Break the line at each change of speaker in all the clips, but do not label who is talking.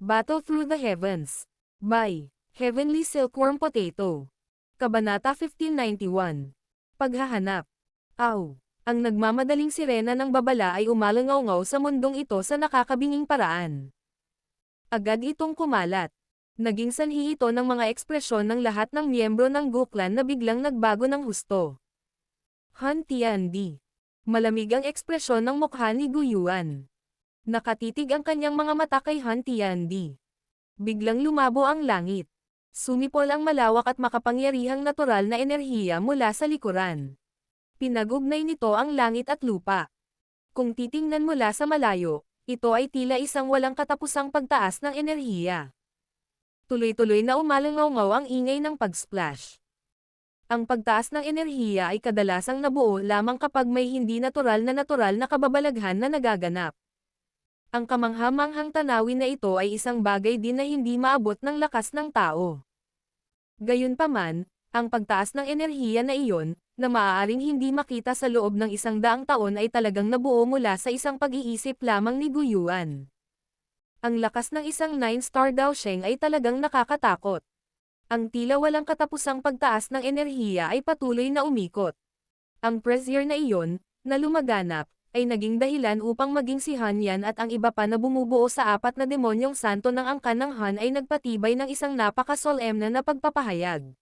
Battle Through the Heavens. By Heavenly Silkworm Potato. Kabanata 1591. Paghahanap. Aw! Ang nagmamadaling sirena ng babala ay umalangaw-ngaw sa mundong ito sa nakakabinging paraan. Agad itong kumalat. Naging sanhi ito ng mga ekspresyon ng lahat ng miyembro ng Guklan na biglang nagbago ng husto. Han Tiandi. Malamig ang ekspresyon ng mukha ni Guyuan. Nakatitig ang kanyang mga mata kay Han Tiandi. Biglang lumabo ang langit. Sumipol ang malawak at makapangyarihang natural na enerhiya mula sa likuran. Pinag-ugnay nito ang langit at lupa. Kung titingnan mula sa malayo, ito ay tila isang walang katapusang pagtaas ng enerhiya. Tuloy-tuloy na umalangaw-ngaw ang ingay ng pag-splash. Ang pagtaas ng enerhiya ay kadalasang nabuo lamang kapag may hindi natural na kababalaghan na nagaganap. Ang kamangha-manghang tanawin na ito ay isang bagay din na hindi maabot ng lakas ng tao. Gayunpaman, ang pagtaas ng enerhiya na iyon, na maaaring hindi makita sa loob ng 100 taon ay talagang nabuo mula sa isang pag-iisip lamang ni Guyuan. Ang lakas ng isang 9-star Daosheng ay talagang nakakatakot. Ang tila walang katapusang pagtaas ng enerhiya ay patuloy na umikot. Ang pressure na iyon, na lumaganap, ay naging dahilan upang maging si Han Yan at ang iba pa na bumubuo sa 4 na demonyong santo ng angkan ng Han ay nagpatibay ng isang napaka-solemna na pagpapahayag.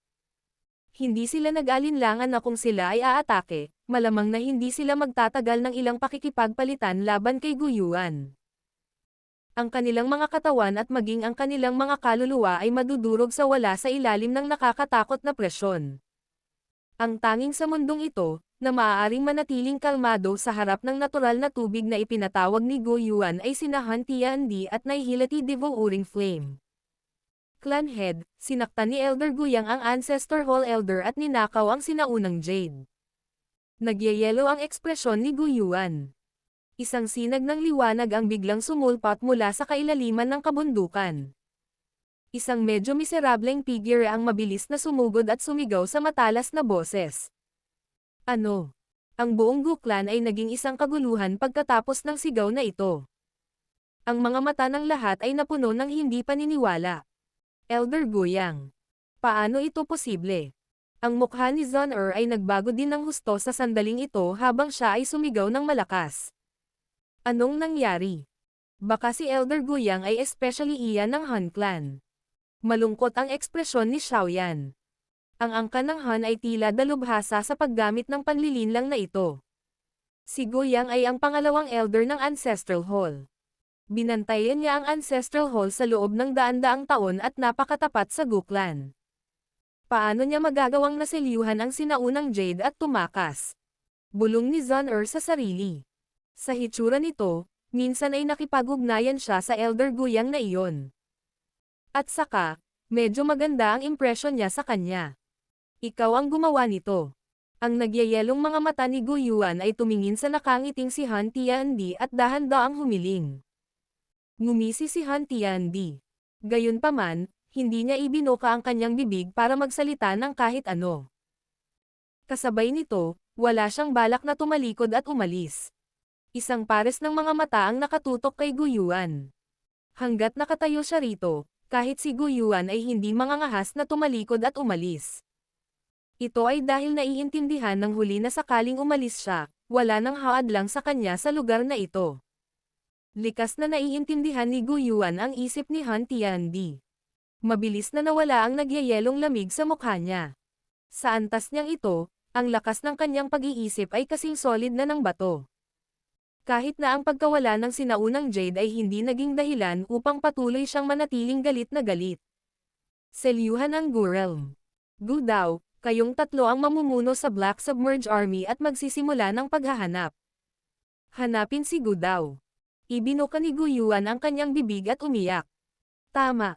Hindi sila nag-alinlangan na kung sila ay aatake, malamang na hindi sila magtatagal ng ilang pakikipagpalitan laban kay Guyuan. Ang kanilang mga katawan at maging ang kanilang mga kaluluwa ay madudurog sa wala sa ilalim ng nakakatakot na presyon. Ang tanging sa mundong ito, na maaaring manatiling kalmado sa harap ng natural na tubig na ipinatawag ni Guyuan ay sina Han Tiandi at Nihilati Devouring Flame. Clan Head, sinaktan ni Elder Guyang ang Ancestor Hall Elder at ninakaw ang sinaunang Jade. Nagyayelo ang ekspresyon ni Guyuan. Isang sinag ng liwanag ang biglang sumulpat mula sa kailaliman ng kabundukan. Isang medyo miserableng figure ang mabilis na sumugod at sumigaw sa matalas na boses. Ano? Ang buong Guklan ay naging isang kaguluhan pagkatapos ng sigaw na ito. Ang mga mata ng lahat ay napuno ng hindi paniniwala. Elder Guyang. Paano ito posible? Ang mukha ni Zon-er ay nagbago din ng husto sa sandaling ito habang siya ay sumigaw ng malakas. Anong nangyari? Baka si Elder Guyang ay especially iyan ng Han Clan. Malungkot ang ekspresyon ni Xiaoyan. Ang angkan ng Han ay tila dalubhasa sa paggamit ng panlilinlang na ito. Si Guyang ay ang pangalawang elder ng Ancestral Hall. Binantayan niya ang Ancestral Hall sa loob ng daan-daang taon at napakatapat sa Guklan. Paano niya magagawang naselyuhan ang sinaunang Jade at tumakas? Bulong ni Zon-er sa sarili. Sa hitsura nito, minsan ay nakipag-ugnayan siya sa Elder Guyang na iyon. At saka, medyo maganda ang impresyon niya sa kanya. Ikaw ang gumawa nito. Ang nagyayelong mga mata ni Guyuan ay tumingin sa nakangiting si Han Tiandi at dahan-daang humiling. Ngumisi si Han Tiandi. Gayunpaman, hindi niya ibinuka ang kanyang bibig para magsalita ng kahit ano. Kasabay nito, wala siyang balak na tumalikod at umalis. Isang pares ng mga mata ang nakatutok kay Guyuan. Hanggat nakatayo siya rito, kahit si Guyuan ay hindi mangangahas na tumalikod at umalis. Ito ay dahil naiintindihan ng huli na sakaling umalis siya, wala nang haadlang sa kanya sa lugar na ito. Likas na naiintindihan ni Guyuan ang isip ni Han Tiandi. Mabilis na nawala ang nagyayelong lamig sa mukha niya. Sa antas niyang ito, ang lakas ng kanyang pag-iisip ay kasing solid na ng bato. Kahit na ang pagkawala ng sinaunang Jade ay hindi naging dahilan upang patuloy siyang manatiling galit na galit. Selyuhan ang Gu-realm. Gu Dao, kayong tatlo ang mamumuno sa Black Submerge Army at magsisimula ng paghahanap. Hanapin si Gu Dao. Ibinuka ni Guyuan ang kanyang bibig at umiyak. Tama.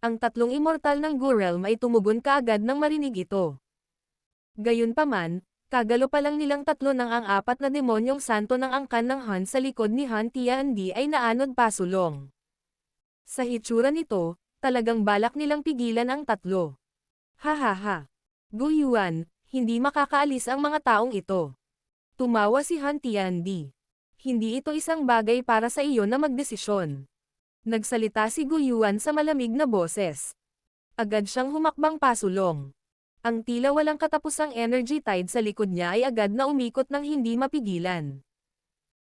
Ang tatlong immortal ng Gu-realm ay tumugon kaagad nang marinig ito. Gayunpaman, kagalo pa lang nilang tatlo ng ang 4 na demonyong santo ng angkan ng Han sa likod ni Han Tiandi ay naanod pasulong. Sa hitsura nito, talagang balak nilang pigilan ang tatlo. Hahaha. Guyuan, hindi makakaalis ang mga taong ito. Tumawa si Han Tiandi. Hindi ito isang bagay para sa iyo na magdesisyon. Nagsalita si Guyuan sa malamig na boses. Agad siyang humakbang pasulong. Ang tila walang katapusang energy tide sa likod niya ay agad na umikot ng hindi mapigilan.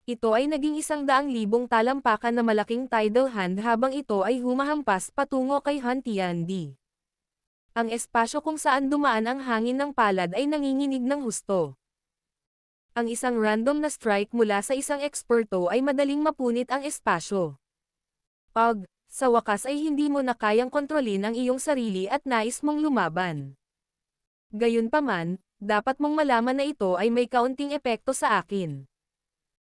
Ito ay naging 100,000 talampakan na malaking tidal hand habang ito ay humahampas patungo kay Han Tiandi. Ang espasyo kung saan dumaan ang hangin ng palad ay nanginginig ng husto. Ang isang random na strike mula sa isang eksperto ay madaling mapunit ang espasyo. Sa wakas ay hindi mo na kayang kontrolin ang iyong sarili at nais mong lumaban. Gayunpaman, dapat mong malaman na ito ay may kaunting epekto sa akin.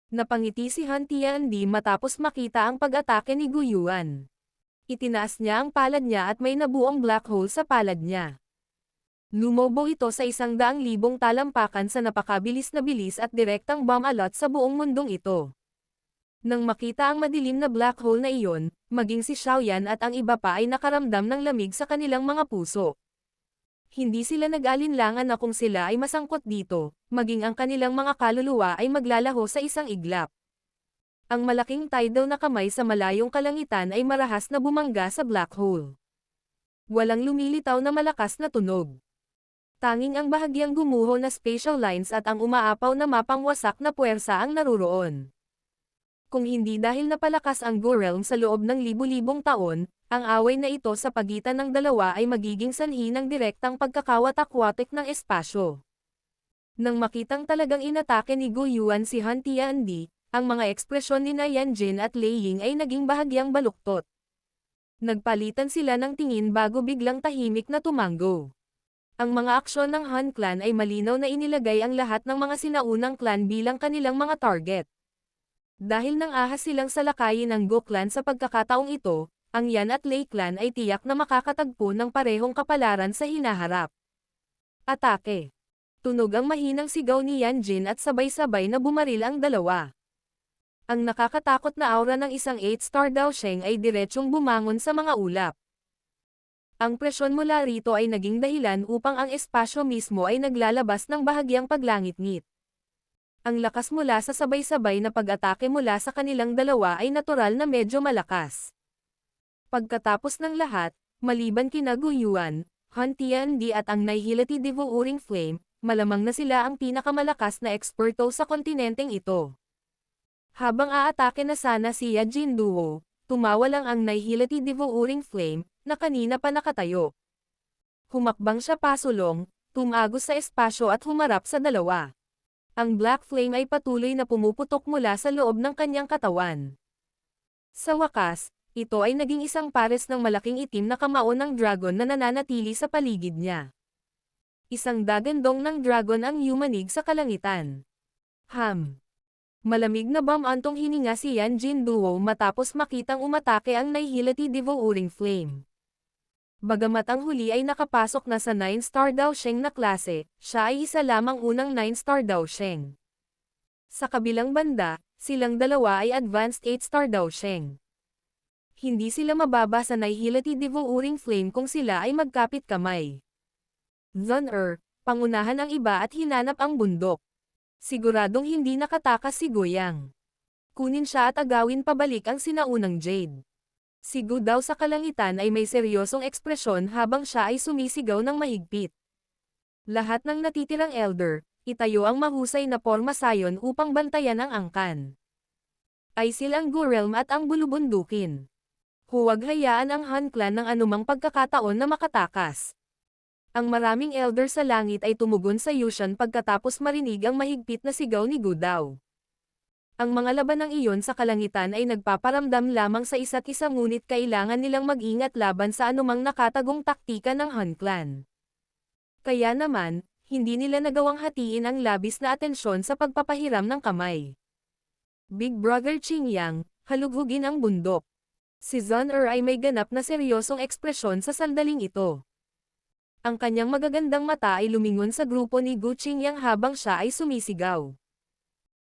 Napangiti si Han Tiandi matapos makita ang pag-atake ni Guyuan. Itinaas niya ang palad niya at may nabuong black hole sa palad niya. Lumobo ito sa 100,000 talampakan sa napakabilis na bilis at direktang bomb alot sa buong mundong ito. Nang makita ang madilim na black hole na iyon, maging si Xiaoyan at ang iba pa ay nakaramdam ng lamig sa kanilang mga puso. Hindi sila nag-alinlangan na kung sila ay masangkot dito, maging ang kanilang mga kaluluwa ay maglalaho sa isang iglap. Ang malaking tidal na kamay sa malayong kalangitan ay marahas na bumangga sa black hole. Walang lumilitaw na malakas na tunog. Tanging ang bahagyang gumuho na spatial lines at ang umaapaw na mapangwasak na puwersa ang naruroon. Kung hindi dahil napalakas ang Go Realm sa loob ng libu-libong taon, ang away na ito sa pagitan ng dalawa ay magiging sanhi ng direktang pagkakawatak-watik ng espasyo. Nang makitang talagang inatake ni Guyuan si Han Tiandi, ang mga ekspresyon ni Yan Jin at Lei Ying ay naging bahagyang baluktot. Nagpalitan sila ng tingin bago biglang tahimik na tumango. Ang mga aksyon ng Han Clan ay malinaw na inilagay ang lahat ng mga sinaunang clan bilang kanilang mga target. Dahil nang ahas silang salakayin ng Go Clan sa pagkakataong ito, ang Yan at Lei Clan ay tiyak na makakatagpo ng parehong kapalaran sa hinaharap. Atake! Tunog ang mahinang sigaw ni Yan Jin at sabay-sabay na bumaril ang dalawa. Ang nakakatakot na aura ng isang 8-star Dao Sheng ay diretsyong bumangon sa mga ulap. Ang presyon mula rito ay naging dahilan upang ang espasyo mismo ay naglalabas ng bahagyang paglangit-ngit. Ang lakas mula sa sabay-sabay na pag-atake mula sa kanilang dalawa ay natural na medyo malakas. Pagkatapos ng lahat, maliban kina Guyuan, Han Tiandi at ang Nihility Devouring Flame, malamang na sila ang pinakamalakas na eksperto sa kontinenteng ito. Habang aatake na sana si Yajin Duo, tumawa lang ang Nihility Devouring Flame, na kanina pa nakatayo. Humakbang siya pasulong, tumagos sa espasyo at humarap sa dalawa. Ang Black Flame ay patuloy na pumuputok mula sa loob ng kanyang katawan. Sa wakas, ito ay naging isang pares ng malaking itim na kamao ng dragon na nananatili sa paligid niya. Isang dagandong ng dragon ang yumanig sa kalangitan. Malamig na bamantong hininga si Yan Jin Duo matapos makitang umatake ang Nihility Devouring Flame. Bagamat ang huli ay nakapasok na sa 9-star Dao Sheng na klase, siya ay isa lamang unang 9-star Dao Sheng. Sa kabilang banda, silang dalawa ay advanced 8-star Dao Sheng. Hindi sila mababa sa Nihility Devouring Flame kung sila ay magkapit kamay. Pangunahan ang iba at hinanap ang bundok. Siguradong hindi nakatakas si Goyang. Kunin siya at agawin pabalik ang sinaunang Jade. Si Gu daw sa kalangitan ay may seryosong ekspresyon habang siya ay sumisigaw ng mahigpit. Lahat ng natitirang elder, itayo ang mahusay na porma sayon upang bantayan ang angkan. Aisil ang Gu Realm at ang bulubundukin. Huwag hayaan ang Han Clan ng anumang pagkakataon na makatakas. Ang maraming elder sa langit ay tumugon sa Yushan pagkatapos marinig ang mahigpit na sigaw ni Gu daw. Ang mga labanang iyon sa kalangitan ay nagpaparamdam lamang sa isa't isa ngunit kailangan nilang mag-ingat laban sa anumang nakatagong taktika ng Han Clan. Kaya naman, hindi nila nagawang hatiin ang labis na atensyon sa pagpapahiram ng kamay. Big Brother Qingyang, halughugin ang bundok. Si Zun ay may ganap na seryosong ekspresyon sa sandaling ito. Ang kanyang magagandang mata ay lumingon sa grupo ni Gu Qingyang habang siya ay sumisigaw.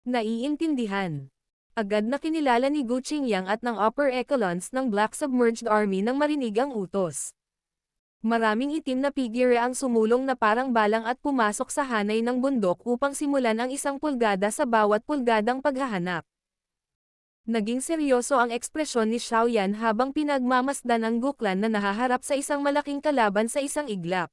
Naiintindihan. Agad na kinilala ni Gu Qingyang at ng upper echelons ng Black Submerged Army nang marinig ang utos. Maraming itim na figure ang sumulong na parang balang at pumasok sa hanay ng bundok upang simulan ang 1 pulgada sa bawat pulgadang paghahanap. Naging seryoso ang ekspresyon ni Xiaoyan habang pinagmamasdan ang Guklan na nahaharap sa isang malaking kalaban sa isang iglap.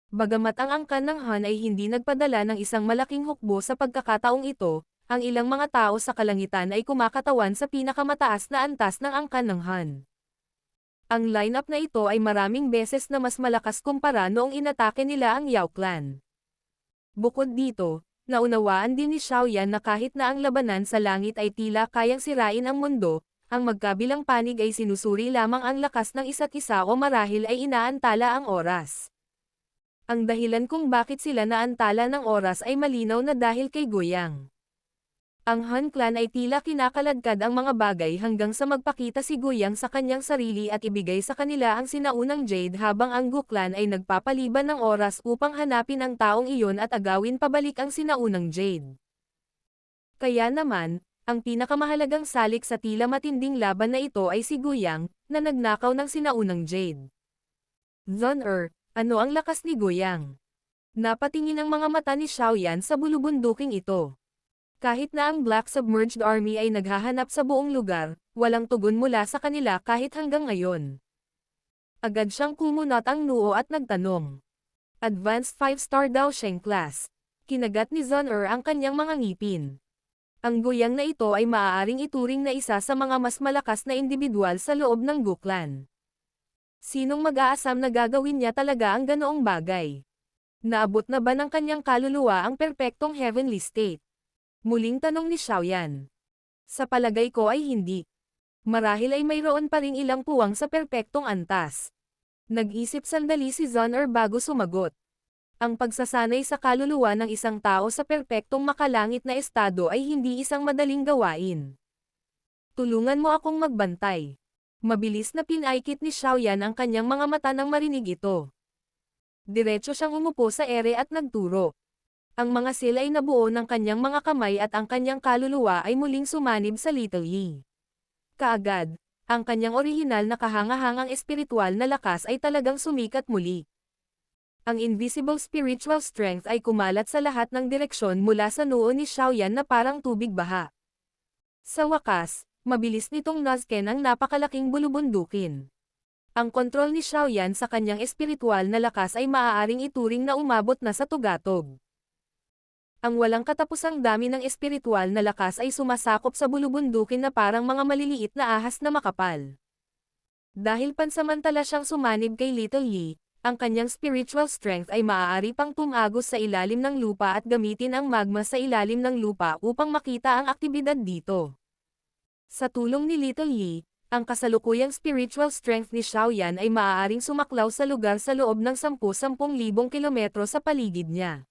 Bagamat ang angkan ng Han ay hindi nagpadala ng isang malaking hukbo sa pagkakataong ito, ang ilang mga tao sa kalangitan ay kumakatawan sa pinakamataas na antas ng angkan ng Han. Ang lineup na ito ay maraming beses na mas malakas kumpara noong inatake nila ang Yao Clan. Bukod dito, naunawaan din ni Xiaoyan na kahit na ang labanan sa langit ay tila kayang sirain ang mundo, ang magkabilang panig ay sinusuri lamang ang lakas ng isa't isa o marahil ay inaantala ang oras. Ang dahilan kung bakit sila naantala ng oras ay malinaw na dahil kay Guiyang. Ang Han Clan ay tila kinakaladkad ang mga bagay hanggang sa magpakita si Guiyang sa kanyang sarili at ibigay sa kanila ang sinaunang Jade habang ang Gu Clan ay nagpapaliban ng oras upang hanapin ang taong iyon at agawin pabalik ang sinaunang Jade. Kaya naman, ang pinakamahalagang salik sa tila matinding laban na ito ay si Guiyang, na nagnakaw ng sinaunang Jade. Zon ano ang lakas ni Guiyang? Napatingin ang mga mata ni Xiaoyan sa bulubunduking ito. Kahit na ang Black Submerged Army ay naghahanap sa buong lugar, walang tugon mula sa kanila kahit hanggang ngayon. Agad siyang kumunot ang noo at nagtanong. Advanced 5-star daw siyang class. Kinagat ni Zon ang kanyang mga ngipin. Ang Guiyang na ito ay maaaring ituring na isa sa mga mas malakas na individual sa loob ng Gu Clan. Sinong mag-aasam na gagawin niya talaga ang ganoong bagay? Naabot na ba ng kanyang kaluluwa ang perpektong heavenly state? Muling tanong ni Xiaoyan. Sa palagay ko ay hindi. Marahil ay mayroon pa ring ilang puwang sa perpektong antas. Nag-isip sandali si Zon bago sumagot. Ang pagsasanay sa kaluluwa ng isang tao sa perpektong makalangit na estado ay hindi isang madaling gawain. Tulungan mo akong magbantay. Mabilis na pinaikit ni Xiaoyan ang kanyang mga mata nang marinig ito. Diretso siyang umupo sa ere at nagturo. Ang mga sila ay nabuo ng kanyang mga kamay at ang kanyang kaluluwa ay muling sumanib sa Little Yi. Kaagad, ang kanyang orihinal na kahangahangang espiritual na lakas ay talagang sumikat muli. Ang invisible spiritual strength ay kumalat sa lahat ng direksyon mula sa noo ni Xiaoyan na parang tubig baha. Sa wakas, mabilis nitong nazken ang napakalaking bulubundukin. Ang kontrol ni Xiaoyan sa kanyang espiritual na lakas ay maaaring ituring na umabot na sa tugatog. Ang walang katapusang dami ng espiritual na lakas ay sumasakop sa bulubundukin na parang mga maliliit na ahas na makapal. Dahil pansamantala siyang sumanib kay Little Yi, ang kanyang spiritual strength ay maaari pang tumagos sa ilalim ng lupa at gamitin ang magma sa ilalim ng lupa upang makita ang aktibidad dito. Sa tulong ni Little Yi, ang kasalukuyang spiritual strength ni Xiaoyan ay maaaring sumaklaw sa lugar sa loob ng 10,000 kilometro sa paligid niya.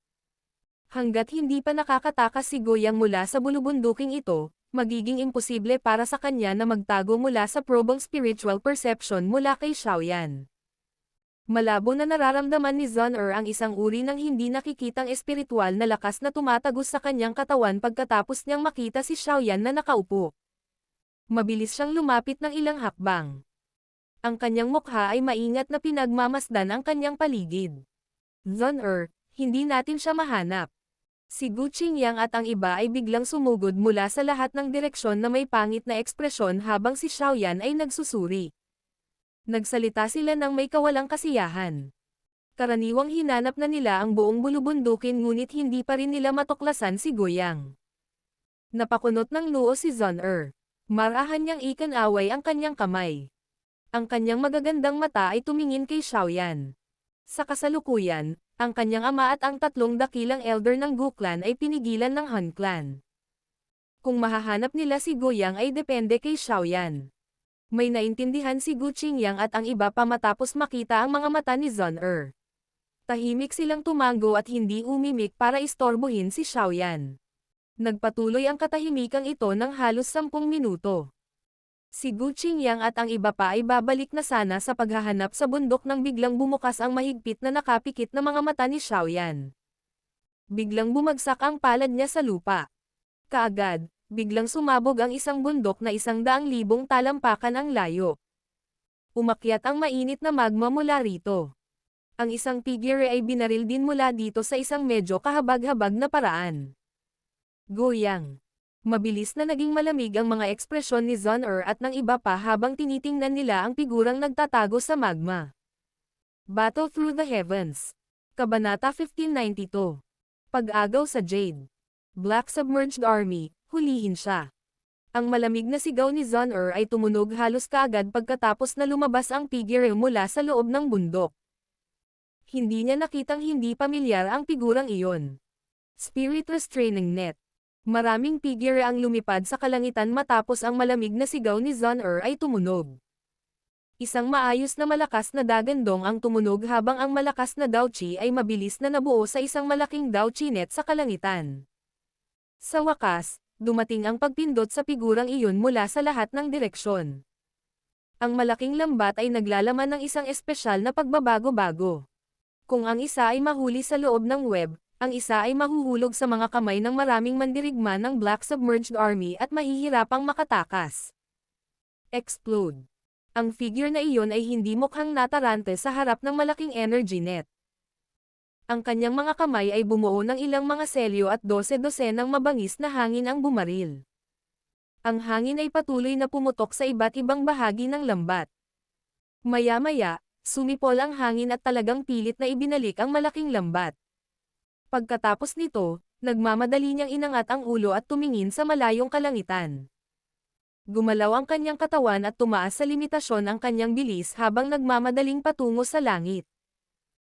Hanggat hindi pa nakakatakas si Guiyang mula sa bulubunduking ito, magiging imposible para sa kanya na magtago mula sa probong spiritual perception mula kay Xiaoyan. Malabo na nararamdaman ni Zon ang isang uri ng hindi nakikitang espiritual na lakas na tumatagos sa kanyang katawan pagkatapos niyang makita si Xiaoyan na nakaupo. Mabilis siyang lumapit ng ilang hakbang. Ang kanyang mukha ay maingat na pinagmamasdan ang kanyang paligid. Zon hindi natin siya mahanap. Si Gu Qingyang at ang iba ay biglang sumugod mula sa lahat ng direksyon na may pangit na ekspresyon habang si Xiaoyan ay nagsusuri. Nagsalita sila ng may kawalang kasiyahan. Karaniwang hinanap na nila ang buong bulubundukin ngunit hindi pa rin nila matuklasan si Guiyang. Napakunot ng noo si Zon Marahan niyang ikan-away ang kanyang kamay. Ang kanyang magagandang mata ay tumingin kay Xiaoyan. Sa kasalukuyan, ang kanyang ama at ang tatlong dakilang elder ng Gu Clan ay pinigilan ng Han Clan. Kung mahahanap nila si Guiyang ay depende kay Xiaoyan. May naintindihan si Gu Qingyang at ang iba pa matapos makita ang mga mata ni Zon Tahimik silang tumango at hindi umimik para istorbohin si Xiaoyan. Nagpatuloy ang katahimikang ito ng halos 10 minuto. Si Gu Qingyang at ang iba pa ay babalik na sana sa paghahanap sa bundok nang biglang bumukas ang mahigpit na nakapikit na mga mata ni Xiaoyan. Biglang bumagsak ang palad niya sa lupa. Kaagad, biglang sumabog ang isang bundok na 100,000 talampakan ang layo. Umakyat ang mainit na magma mula rito. Ang isang figure ay binaril din mula dito sa isang medyo kahabag-habag na paraan. Guiyang. Mabilis na naging malamig ang mga ekspresyon ni Zun-Er at ng iba pa habang tinitingnan nila ang figurang nagtatago sa magma. Battle Through the Heavens. Kabanata 1592. Pag-agaw sa Jade. Black Submerged Army, hulihin siya. Ang malamig na sigaw ni Zun-Er ay tumunog halos kaagad pagkatapos na lumabas ang figure mula sa loob ng bundok. Hindi niya nakitang hindi pamilyar ang figurang iyon. Spirit Restraining Net. Maraming figure ang lumipad sa kalangitan matapos ang malamig na sigaw ni Zun-Er ay tumunog. Isang maayos na malakas na dagandong ang tumunog habang ang malakas na Daochi ay mabilis na nabuo sa isang malaking Daochi net sa kalangitan. Sa wakas, dumating ang pagpindot sa figurang iyon mula sa lahat ng direksyon. Ang malaking lambat ay naglalaman ng isang espesyal na pagbabago-bago. Kung ang isa ay mahuli sa loob ng web, ang isa ay mahuhulog sa mga kamay ng maraming mandirigma ng Black Submerged Army at mahihirapang makatakas. Explode. Ang figure na iyon ay hindi mukhang natarante sa harap ng malaking energy net. Ang kanyang mga kamay ay bumuo ng ilang mga selyo at 12-dosenang mabangis na hangin ang bumaril. Ang hangin ay patuloy na pumutok sa iba't ibang bahagi ng lambat. Maya-maya, sumipol ang hangin at talagang pilit na ibinalik ang malaking lambat. Pagkatapos nito, nagmamadali niyang inangat ang ulo at tumingin sa malayong kalangitan. Gumalaw ang kanyang katawan at tumaas sa limitasyon ang kanyang bilis habang nagmamadaling patungo sa langit.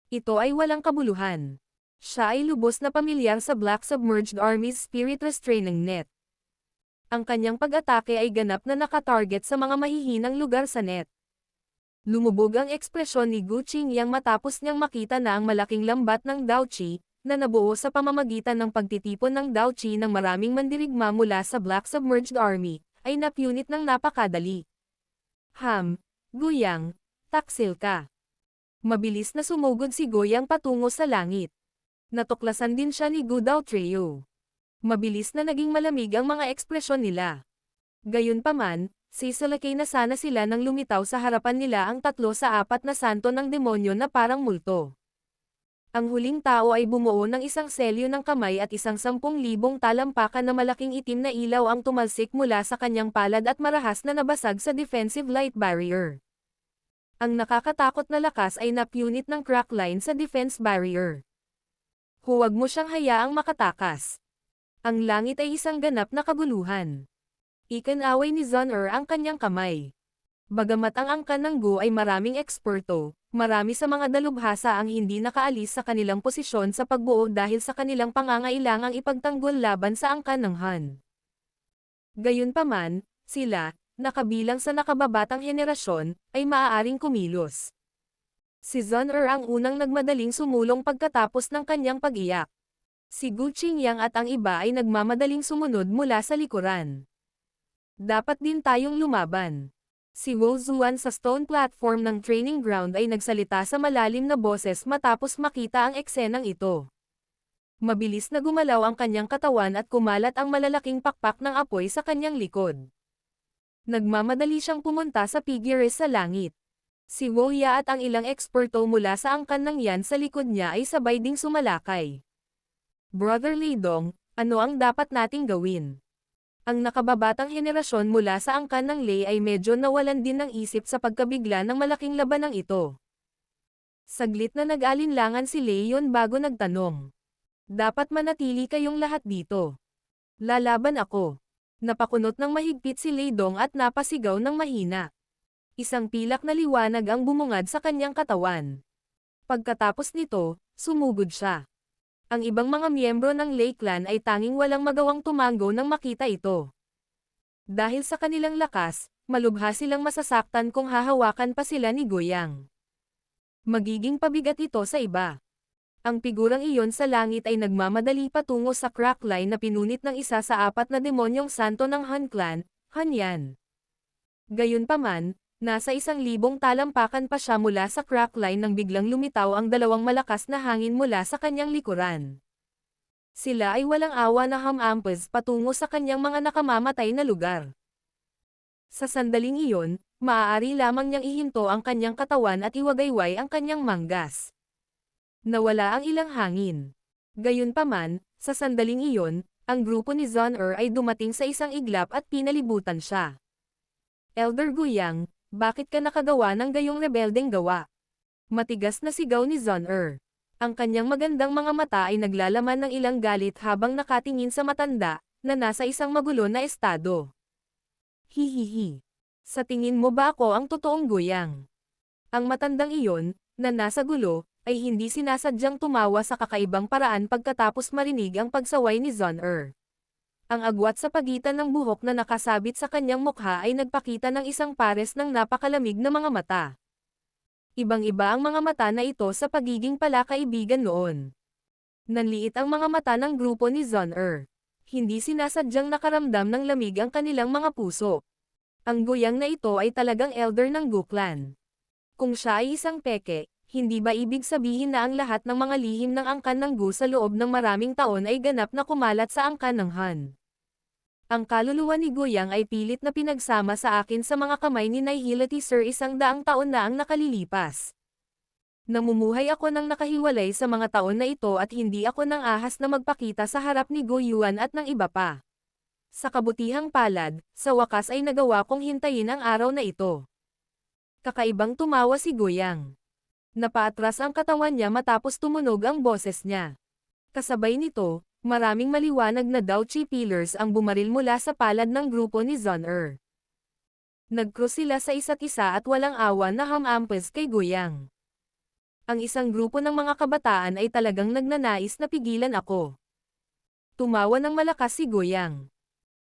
Ito ay walang kabuluhan. Siya ay lubos na pamilyar sa Black Submerged Army's Spirit Restraining Net. Ang kanyang pag-atake ay ganap na nakatarget sa mga mahihinang lugar sa net. Lumubog ang ekspresyon ni Gu Qingyang matapos niyang makita na ang malaking lambat ng Daochi, na nabuo sa pamamagitan ng pagtitipon ng Daochi ng maraming mandirigma mula sa Black Submerged Army, ay napunit ng napakadali. Guyang, taksil ka. Mabilis na sumugod si Guyang patungo sa langit. Natuklasan din siya ni Gu Daotreo. Mabilis na naging malamig ang mga ekspresyon nila. Gayunpaman, sisalakay na sana sila nang lumitaw sa harapan nila ang 3 sa 4 na santo ng demonyo na parang multo. Ang huling tao ay bumuo ng isang selyo ng kamay at isang 10,000 talampakan na malaking itim na ilaw ang tumalsik mula sa kanyang palad at marahas na nabasag sa defensive light barrier. Ang nakakatakot na lakas ay napunit ng crack line sa defense barrier. Huwag mo siyang hayaang makatakas. Ang langit ay isang ganap na kaguluhan. Ikinaway ni Zun-Er ang kanyang kamay. Bagamat ang angkan ng Gu ay maraming eksperto, marami sa mga dalubhasa ang hindi nakaalis sa kanilang posisyon sa pagbuo dahil sa kanilang pangangailangang ipagtanggol laban sa angkan ng Han. Gayunpaman, sila, nakabilang sa nakababatang henerasyon, ay maaaring kumilos. Si Zun-Er ang unang nagmadaling sumulong pagkatapos ng kanyang pag-iyak. Si Gu Qingyang at ang iba ay nagmamadaling sumunod mula sa likuran. Dapat din tayong lumaban. Si Wu Zuan sa stone platform ng training ground ay nagsalita sa malalim na boses matapos makita ang eksenang ito. Mabilis na gumalaw ang kanyang katawan at kumalat ang malalaking pakpak ng apoy sa kanyang likod. Nagmamadali siyang pumunta sa figure sa langit. Si Wu Ya at ang ilang eksperto mula sa angkan ng yan sa likod niya ay sabay ding sumalakay. Brother Li Dong, ano ang dapat nating gawin? Ang nakababatang henerasyon mula sa angkan ng Lei ay medyo nawalan din ng isip sa pagkabigla ng malaking labanang ito. Saglit na nag-alinlangan si Leon bago nagtanong. Dapat manatili kayong lahat dito. Lalaban ako. Napakunot ng mahigpit si Lei Dong at napasigaw ng mahina. Isang pilak na liwanag ang bumungad sa kanyang katawan. Pagkatapos nito, sumugod siya. Ang ibang mga miyembro ng Lei Clan ay tanging walang magawang tumango nang makita ito. Dahil sa kanilang lakas, malubha silang masasaktan kung hahawakan pa sila ni Guyang. Magiging pabigat ito sa iba. Ang figurang iyon sa langit ay nagmamadali patungo sa crack line na pinunit ng isa sa 4 na demonyong santo ng Han Clan, Han Yan. Gayunpaman, nasa 1,000 talampakan pa siya mula sa crack line nang biglang lumitaw ang 2 malakas na hangin mula sa kanyang likuran. Sila ay walang awa na hamampas patungo sa kanyang mga nakamamatay na lugar. Sa sandaling iyon, maaari lamang niyang ihinto ang kanyang katawan at iwagayway ang kanyang manggas. Nawala ang ilang hangin. Gayunpaman, sa sandaling iyon, ang grupo ni Zon-er ay dumating sa isang iglap at pinalibutan siya. Elder Guyang, bakit ka nakagawa ng gayong rebeldeng gawa? Matigas na sigaw ni Zon-er. Ang kanyang magandang mga mata ay naglalaman ng ilang galit habang nakatingin sa matanda, na nasa isang magulo na estado. Hihihi. Sa tingin mo ba ako ang totoong Guyang? Ang matandang iyon, na nasa gulo, ay hindi sinasadyang tumawa sa kakaibang paraan pagkatapos marinig ang pagsaway ni Zon-er. Ang agwat sa pagitan ng buhok na nakasabit sa kanyang mukha ay nagpakita ng isang pares ng napakalamig na mga mata. Ibang-iba ang mga mata na ito sa pagiging palakaibigan noon. Nanliit ang mga mata ng grupo ni Zon-er. Hindi sinasadyang nakaramdam ng lamig ang kanilang mga puso. Ang Guyang na ito ay talagang elder ng Gu clan. Kung siya ay isang peke, hindi ba ibig sabihin na ang lahat ng mga lihim ng angkan ng Gu sa loob ng maraming taon ay ganap na kumalat sa angkan ng Han? Ang kaluluwa ni Guyang ay pilit na pinagsama sa akin sa mga kamay ni Nihility Sir 100 taon na ang nakalilipas. Namumuhay ako ng nakahiwalay sa mga taon na ito at hindi ako nang ahas na magpakita sa harap ni Gu Yuan at ng iba pa. Sa kabutihang palad, sa wakas ay nagawa kong hintayin ang araw na ito. Kakaibang tumawa si Guyang. Napaatras ang katawan niya matapos tumunog ang boses niya. Kasabay nito, maraming maliwanag na Daochi pillars ang bumaril mula sa palad ng grupo ni Zon-er. Nag-cross sila sa isa't isa at walang awa na hamampes kay Guyang. Ang isang grupo ng mga kabataan ay talagang nagnanais na pigilan ako. Tumawa ng malakas si Guyang.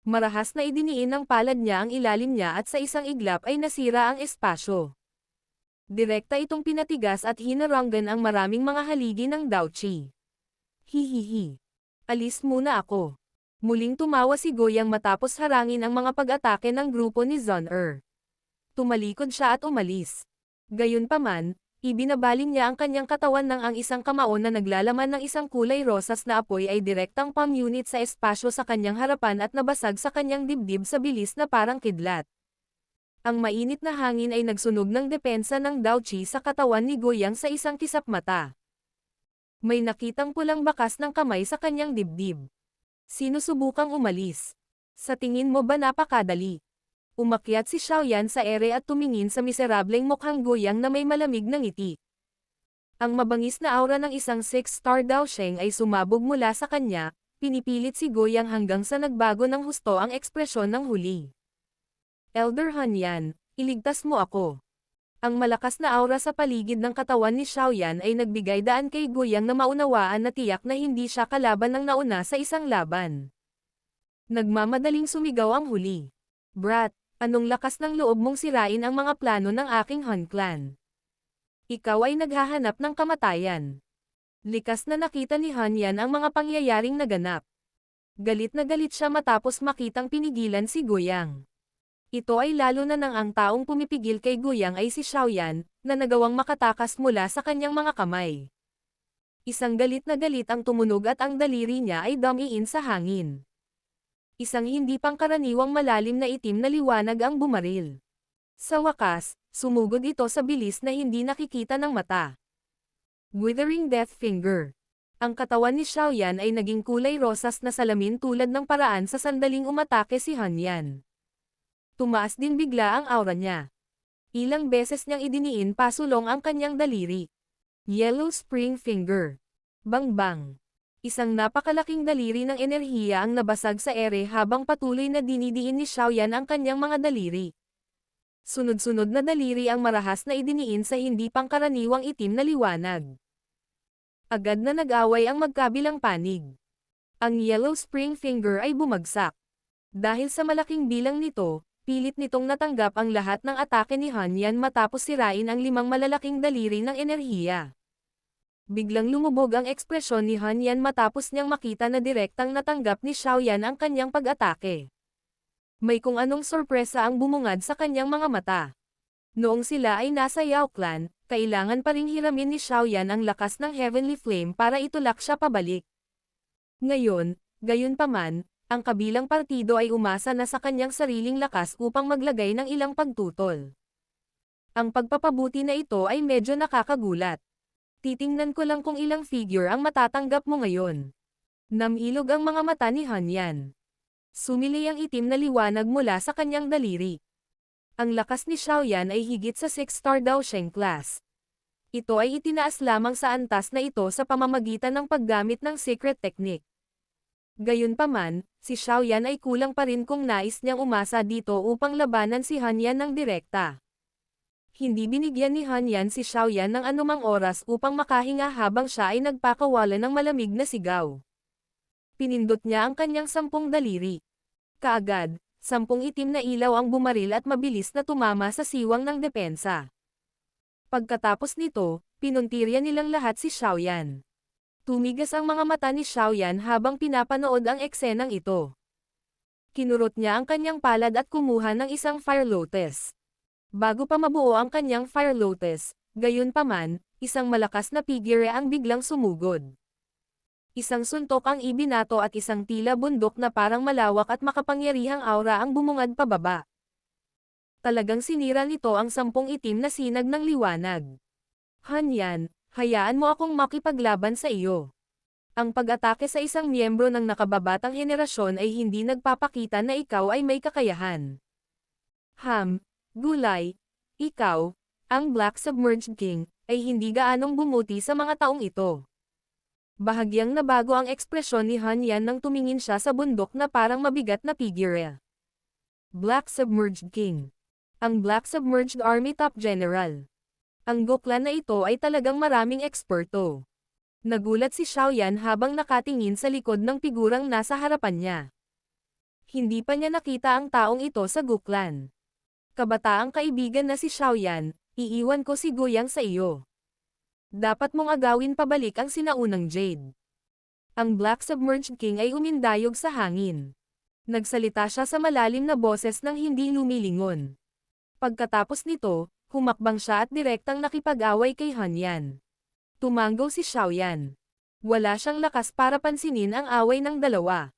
Marahas na idiniin ng palad niya ang ilalim niya at sa isang iglap ay nasira ang espasyo. Direkta itong pinatigas at hinaranggan ang maraming mga haligi ng Daochi. Hihihi. Alis muna ako. Muling tumawa si Guyang matapos harangin ang mga pag-atake ng grupo ni Zon-er. Tumalikod siya at umalis. Gayunpaman, ibinabalin niya ang kanyang katawan nang ang isang kamao na naglalaman ng isang kulay rosas na apoy ay direktang pamunit sa espasyo sa kanyang harapan at nabasag sa kanyang dibdib sa bilis na parang kidlat. Ang mainit na hangin ay nagsunog ng depensa ng Daochi sa katawan ni Guyang sa isang kisap mata. May nakitang pulang bakas ng kamay sa kanyang dibdib. Sinusubukang umalis. Sa tingin mo ba napakadali? Umakyat si Xiaoyan sa ere at tumingin sa miserableng mukhang Guyang na may malamig na ngiti. Ang mabangis na aura ng isang 6-star Daosheng ay sumabog mula sa kanya, pinipilit si Guyang hanggang sa nagbago ng husto ang ekspresyon ng huli. Elder Han Yan, iligtas mo ako. Ang malakas na aura sa paligid ng katawan ni Xiaoyan ay nagbigay daan kay Guyang na maunawaan na tiyak na hindi siya kalaban ng nauna sa isang laban. Nagmamadaling sumigaw ang huli. Brat, anong lakas ng loob mong sirain ang mga plano ng aking Han clan? Ikaw ay naghahanap ng kamatayan. Likas na nakita ni Han Yan ang mga pangyayaring naganap. Galit na galit siya matapos makitang pinigilan si Guyang. Ito ay lalo na nang ang taong pumipigil kay Guyang ay si Xiaoyan, na nagawang makatakas mula sa kanyang mga kamay. Isang galit na galit ang tumunog at ang daliri niya ay dumiin sa hangin. Isang hindi pangkaraniwang malalim na itim na liwanag ang bumaril. Sa wakas, sumugod ito sa bilis na hindi nakikita ng mata. Withering Death Finger. Ang katawan ni Xiaoyan ay naging kulay rosas na salamin tulad ng paraan sa sandaling umatake si Han Yan. Tumaas din bigla ang aura niya. Ilang beses niyang idiniin pasulong ang kanyang daliri. Yellow Spring Finger. Bang-bang. Isang napakalaking daliri ng enerhiya ang nabasag sa ere habang patuloy na dinidiin ni Xiaoyan ang kanyang mga daliri. Sunod-sunod na daliri ang marahas na idiniin sa hindi pangkaraniwang itim na liwanag. Agad na nag-away ang magkabilang panig. Ang Yellow Spring Finger ay bumagsak. Dahil sa malaking bilang nito, pilit nitong natanggap ang lahat ng atake ni Han Yan matapos sirain ang 5 malalaking daliri ng enerhiya. Biglang lumubog ang ekspresyon ni Han Yan matapos niyang makita na direktang natanggap ni Xiaoyan ang kanyang pag-atake. May kung anong sorpresa ang bumungad sa kanyang mga mata. Noong sila ay nasa Yao Clan, kailangan pa ring hiramin ni Xiaoyan ang lakas ng Heavenly Flame para itulak siya pabalik. Ngayon, gayunpaman, ang kabilang partido ay umasa na sa kanyang sariling lakas upang maglagay ng ilang pagtutol. Ang pagpapabuti na ito ay medyo nakakagulat. Titingnan ko lang kung ilang figure ang matatanggap mo ngayon. Namilog ang mga mata ni Han Yan. Sumilay ang itim na liwanag mula sa kanyang daliri. Ang lakas ni Xiao Yan ay higit sa 6-star Daosheng class. Ito ay itinaas lamang sa antas na ito sa pamamagitan ng paggamit ng secret technique. Gayunpaman, si Xiao Yan ay kulang pa rin kung nais niyang umasa dito upang labanan si Han Yan ng direkta. Hindi binigyan ni Han Yan si Xiao Yan ng anumang oras upang makahinga habang siya ay nagpakawala ng malamig na sigaw. Pinindot niya ang kanyang 10 daliri. Kaagad, 10 itim na ilaw ang bumaril at mabilis na tumama sa siwang ng depensa. Pagkatapos nito, pinuntirya nilang lahat si Xiao Yan. Tumigas ang mga mata ni Xiao Yan habang pinapanood ang eksenang ito. Kinurot niya ang kanyang palad at kumuha ng isang Fire Lotus. Bago pa mabuo ang kanyang Fire Lotus, gayunpaman, isang malakas na figure ang biglang sumugod. Isang suntok ang ibinato at isang tila bundok na parang malawak at makapangyarihang aura ang bumungad pababa. Talagang sinira nito ang 10 itim na sinag ng liwanag. Han Yan, hayaan mo akong makipaglaban sa iyo. Ang pag-atake sa isang miyembro ng nakababatang henerasyon ay hindi nagpapakita na ikaw ay may kakayahan. Gulay, ikaw, ang Black Submerged King, ay hindi gaanong bumuti sa mga taong ito. Bahagyang nabago ang ekspresyon ni Han Yan nang tumingin siya sa bundok na parang mabigat na figure. Black Submerged King. Ang Black Submerged Army Top General. Ang goklan na ito ay talagang maraming eksperto. Nagulat si Xiao Yan habang nakatingin sa likod ng figurang nasa harapan niya. Hindi pa niya nakita ang taong ito sa goklan. Kabataang kaibigan na si Xiao Yan, iiwan ko si Guyang sa iyo. Dapat mong agawin pabalik ang sinaunang Jade. Ang Black Submerged King ay umindayog sa hangin. Nagsalita siya sa malalim na boses nang hindi lumilingon. Pagkatapos nito, humakbang siya at direktang nakipag-away kay Han Yan. Tumanggaw si Xiao Yan. Wala siyang lakas para pansinin ang away ng dalawa.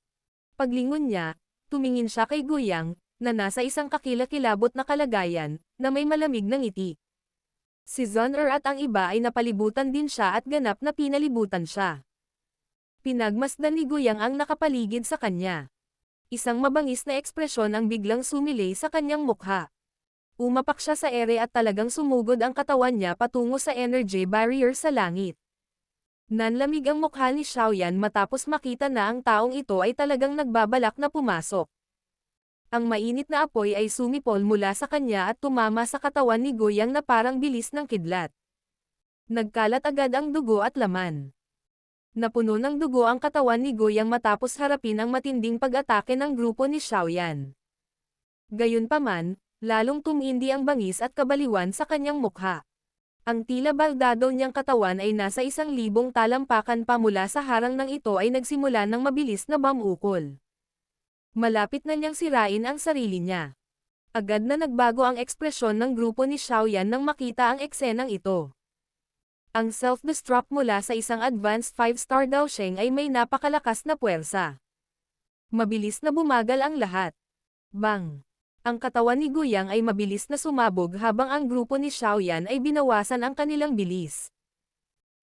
Paglingon niya, tumingin siya kay Guyang, na nasa isang kakilakilabot na kalagayan, na may malamig na ngiti. Si Zon-er at ang iba ay napalibutan din siya at ganap na pinalibutan siya. Pinagmasdan ni Guyang ang nakapaligid sa kanya. Isang mabangis na ekspresyon ang biglang sumilay sa kanyang mukha. Umapak siya sa ere at talagang sumugod ang katawan niya patungo sa energy barrier sa langit. Nanlamig ang mukha ni Xiao Yan matapos makita na ang taong ito ay talagang nagbabalak na pumasok. Ang mainit na apoy ay sumipol mula sa kanya at tumama sa katawan ni Guyang na parang bilis ng kidlat. Nagkalat agad ang dugo at laman. Napuno ng dugo ang katawan ni Guyang matapos harapin ang matinding pag-atake ng grupo ni Xiao Yan. Gayunpaman, lalong tumindi ang bangis at kabaliwan sa kanyang mukha. Ang tila baldado niyang katawan ay nasa 1,000 talampakan pa mula sa harang ng ito ay nagsimula ng mabilis na bumukol. Malapit na niyang sirain ang sarili niya. Agad na nagbago ang ekspresyon ng grupo ni Xiao Yan nang makita ang eksenang ito. Ang self-destruct mula sa isang advanced 5-star Daosheng ay may napakalakas na puwersa. Mabilis na bumagal ang lahat. Bang! Ang katawan ni Guyang ay mabilis na sumabog habang ang grupo ni Xiao Yan ay binawasan ang kanilang bilis.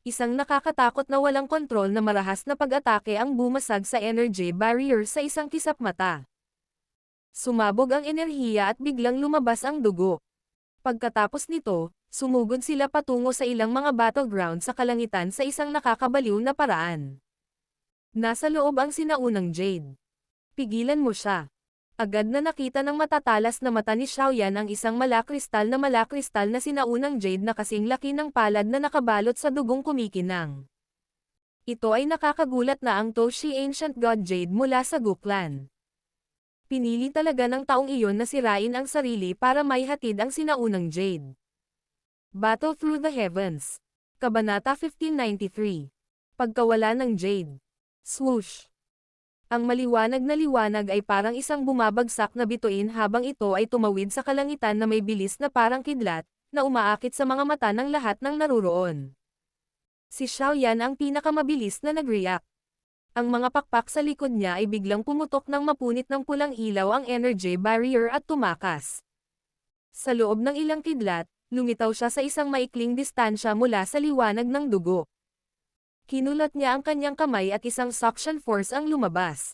Isang nakakatakot na walang kontrol na marahas na pag-atake ang bumasag sa energy barrier sa isang kisap mata. Sumabog ang enerhiya at biglang lumabas ang dugo. Pagkatapos nito, sumugod sila patungo sa ilang mga battleground sa kalangitan sa isang nakakabaliw na paraan. Nasa loob ang sinaunang Jade. Pigilan mo siya. Agad na nakita ng matatalas na mata ni Xiao Yan ang isang malakristal na sinaunang Jade na kasing laki ng palad na nakabalot sa dugong kumikinang. Ito ay nakakagulat na ang Toshi Ancient God Jade mula sa Guklan. Pinili talaga ng taong iyon na sirain ang sarili para maihatid ang sinaunang Jade. Battle Through the Heavens. Kabanata 1593. Pagkawala ng Jade. Swoosh! Ang maliwanag na liwanag ay parang isang bumabagsak na bituin habang ito ay tumawid sa kalangitan na may bilis na parang kidlat, na umaakit sa mga mata ng lahat ng naruroon. Si Xiao Yan ang pinakamabilis na nag-react. Ang mga pakpak sa likod niya ay biglang pumutok ng mapunit ng pulang ilaw ang energy barrier at tumakas. Sa loob ng ilang kidlat, lumitaw siya sa isang maikling distansya mula sa liwanag ng dugo. Kinulat niya ang kanyang kamay at isang suction force ang lumabas.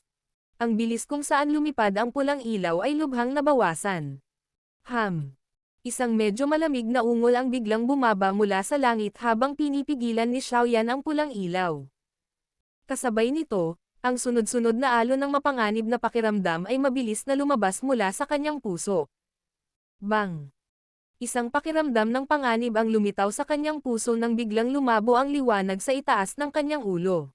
Ang bilis kung saan lumipad ang pulang ilaw ay lubhang nabawasan. Isang medyo malamig na ungol ang biglang bumaba mula sa langit habang pinipigilan ni Xiaoyan ang pulang ilaw. Kasabay nito, ang sunod-sunod na alon ng mapanganib na pakiramdam ay mabilis na lumabas mula sa kanyang puso. Bang! Isang pakiramdam ng panganib ang lumitaw sa kanyang puso nang biglang lumabo ang liwanag sa itaas ng kanyang ulo.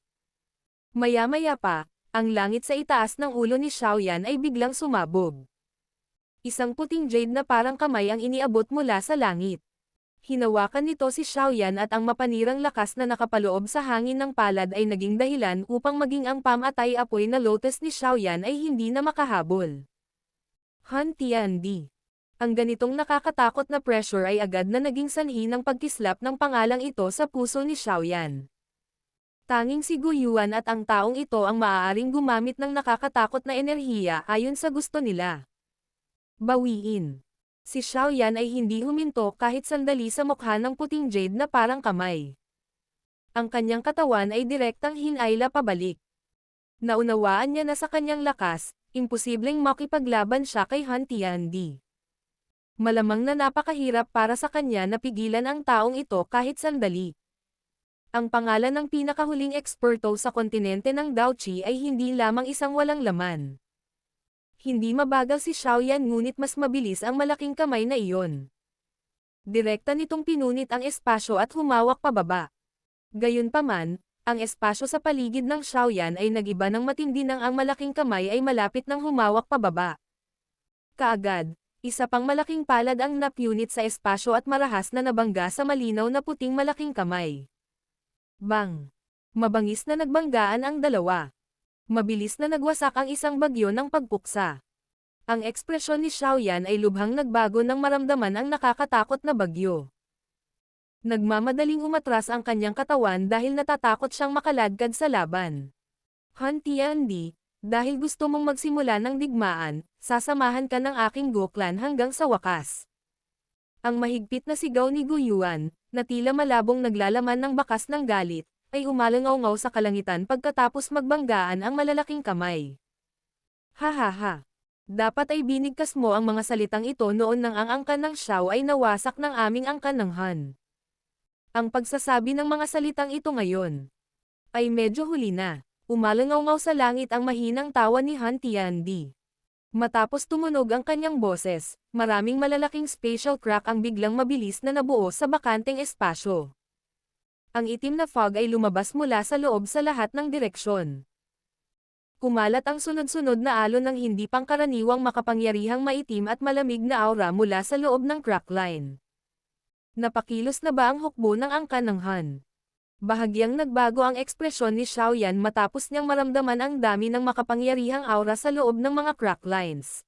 Maya-maya pa, ang langit sa itaas ng ulo ni Xiaoyan ay biglang sumabog. Isang puting jade na parang kamay ang iniabot mula sa langit. Hinawakan nito si Xiaoyan at ang mapanirang lakas na nakapaloob sa hangin ng palad ay naging dahilan upang maging ang pamatay apoy na lotus ni Xiaoyan ay hindi na makahabol. Han Tiandi. Ang ganitong nakakatakot na pressure ay agad na naging sanhi ng pagkislap ng pangalang ito sa puso ni Xiaoyan. Tanging si Guyuan at ang taong ito ang maaaring gumamit ng nakakatakot na enerhiya ayon sa gusto nila. Bawiin. Si Xiaoyan ay hindi huminto kahit sandali sa mukha ng puting jade na parang kamay. Ang kanyang katawan ay direktang hinayla pabalik. Naunawaan niya na sa kanyang lakas, imposibleng makipaglaban siya kay Han Tiandi. Malamang na napakahirap para sa kanya na pigilan ang taong ito kahit sandali. Ang pangalan ng pinakahuling eksperto sa kontinente ng Daoqi ay hindi lamang isang walang laman. Hindi mabagal si Xiaoyan ngunit mas mabilis ang malaking kamay na iyon. Direkta nitong pinunit ang espasyo at humawak pababa. Gayunpaman, ang espasyo sa paligid ng Xiaoyan ay nagiba ng matindi nang ang malaking kamay ay malapit nang humawak pababa. Kaagad, isa pang malaking palad ang napunit sa espasyo at marahas na nabangga sa malinaw na puting malaking kamay. Bang! Mabangis na nagbanggaan ang dalawa. Mabilis na nagwasak ang isang bagyo ng pagpuksa. Ang ekspresyon ni Xiaoyan ay lubhang nagbago nang maramdaman ang nakakatakot na bagyo. Nagmamadaling umatras ang kanyang katawan dahil natatakot siyang makaladkad sa laban. Han Tiandi, dahil gusto mong magsimula ng digmaan, sasamahan ka ng aking Goklan hanggang sa wakas. Ang mahigpit na sigaw ni Guyuan, na tila malabong naglalaman ng bakas ng galit, ay umalangaw-ngaw sa kalangitan pagkatapos magbanggaan ang malalaking kamay. Hahaha. Dapat ay binigkas mo ang mga salitang ito noon nang ang angkan ng Xiao ay nawasak ng aming angkan ng Han. Ang pagsasabi ng mga salitang ito ngayon ay medyo huli na. Umalangaw-ngaw sa langit ang mahinang tawa ni Han Tiandi. Matapos tumunog ang kanyang boses, maraming malalaking spatial crack ang biglang mabilis na nabuo sa bakanteng espasyo. Ang itim na fog ay lumabas mula sa loob sa lahat ng direksyon. Kumalat ang sunod-sunod na alon ng hindi pangkaraniwang makapangyarihang maitim at malamig na aura mula sa loob ng crack line. Napakilos na ba ang hukbo ng angkan ng Han? Bahagyang nagbago ang ekspresyon ni Xiaoyan matapos niyang maramdaman ang dami ng makapangyarihang aura sa loob ng mga crack lines.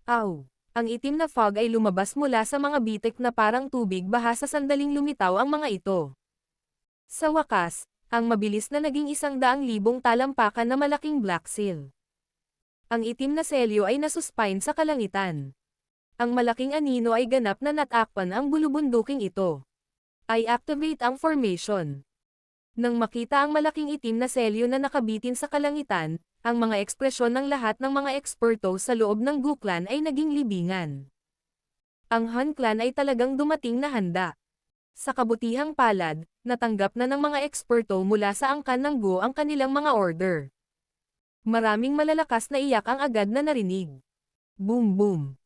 Aw! Ang itim na fog ay lumabas mula sa mga bitik na parang tubig baha sa sandaling lumitaw ang mga ito. Sa wakas, ang mabilis na naging 100,000 talampakan na malaking black seal. Ang itim na selyo ay nasuspine sa kalangitan. Ang malaking anino ay ganap na natakpan ang bulubunduking ito. Ay activate ang formation. Nang makita ang malaking itim na selyo na nakabitin sa kalangitan, ang mga ekspresyon ng lahat ng mga eksperto sa loob ng Guklan ay naging libingan. Ang Han Clan ay talagang dumating na handa. Sa kabutihang palad, natanggap na ng mga eksperto mula sa angkan ng Go ang kanilang mga order. Maraming malalakas na iyak ang agad na narinig. Boom boom.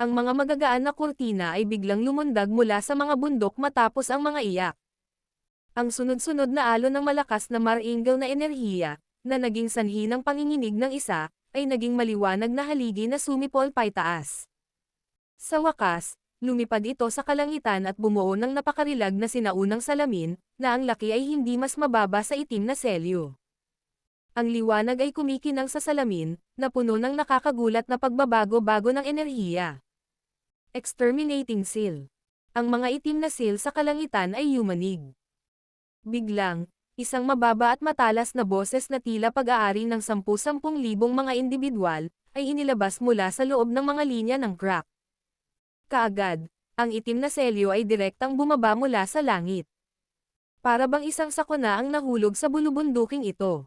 Ang mga magagaan na kurtina ay biglang lumundag mula sa mga bundok matapos ang mga iyak. Ang sunod-sunod na alon ng malakas na maringal na enerhiya, na naging sanhi ng panginginig ng isa, ay naging maliwanag na haligi na sumipol paitaas. Sa wakas, lumipad ito sa kalangitan at bumuo ng napakarilag na sinaunang salamin, na ang laki ay hindi mas mababa sa itim na selyo. Ang liwanag ay kumikinang sa salamin, na puno ng nakakagulat na pagbabago-bago ng enerhiya. Exterminating seal. Ang mga itim na seal sa kalangitan ay yumanig. Biglang, isang mababa at matalas na boses na tila pag-aari ng 10,000 mga individual, ay inilabas mula sa loob ng mga linya ng crack. Kaagad, ang itim na selyo ay direktang bumaba mula sa langit. Para bang isang sakuna ang nahulog sa bulubunduking ito.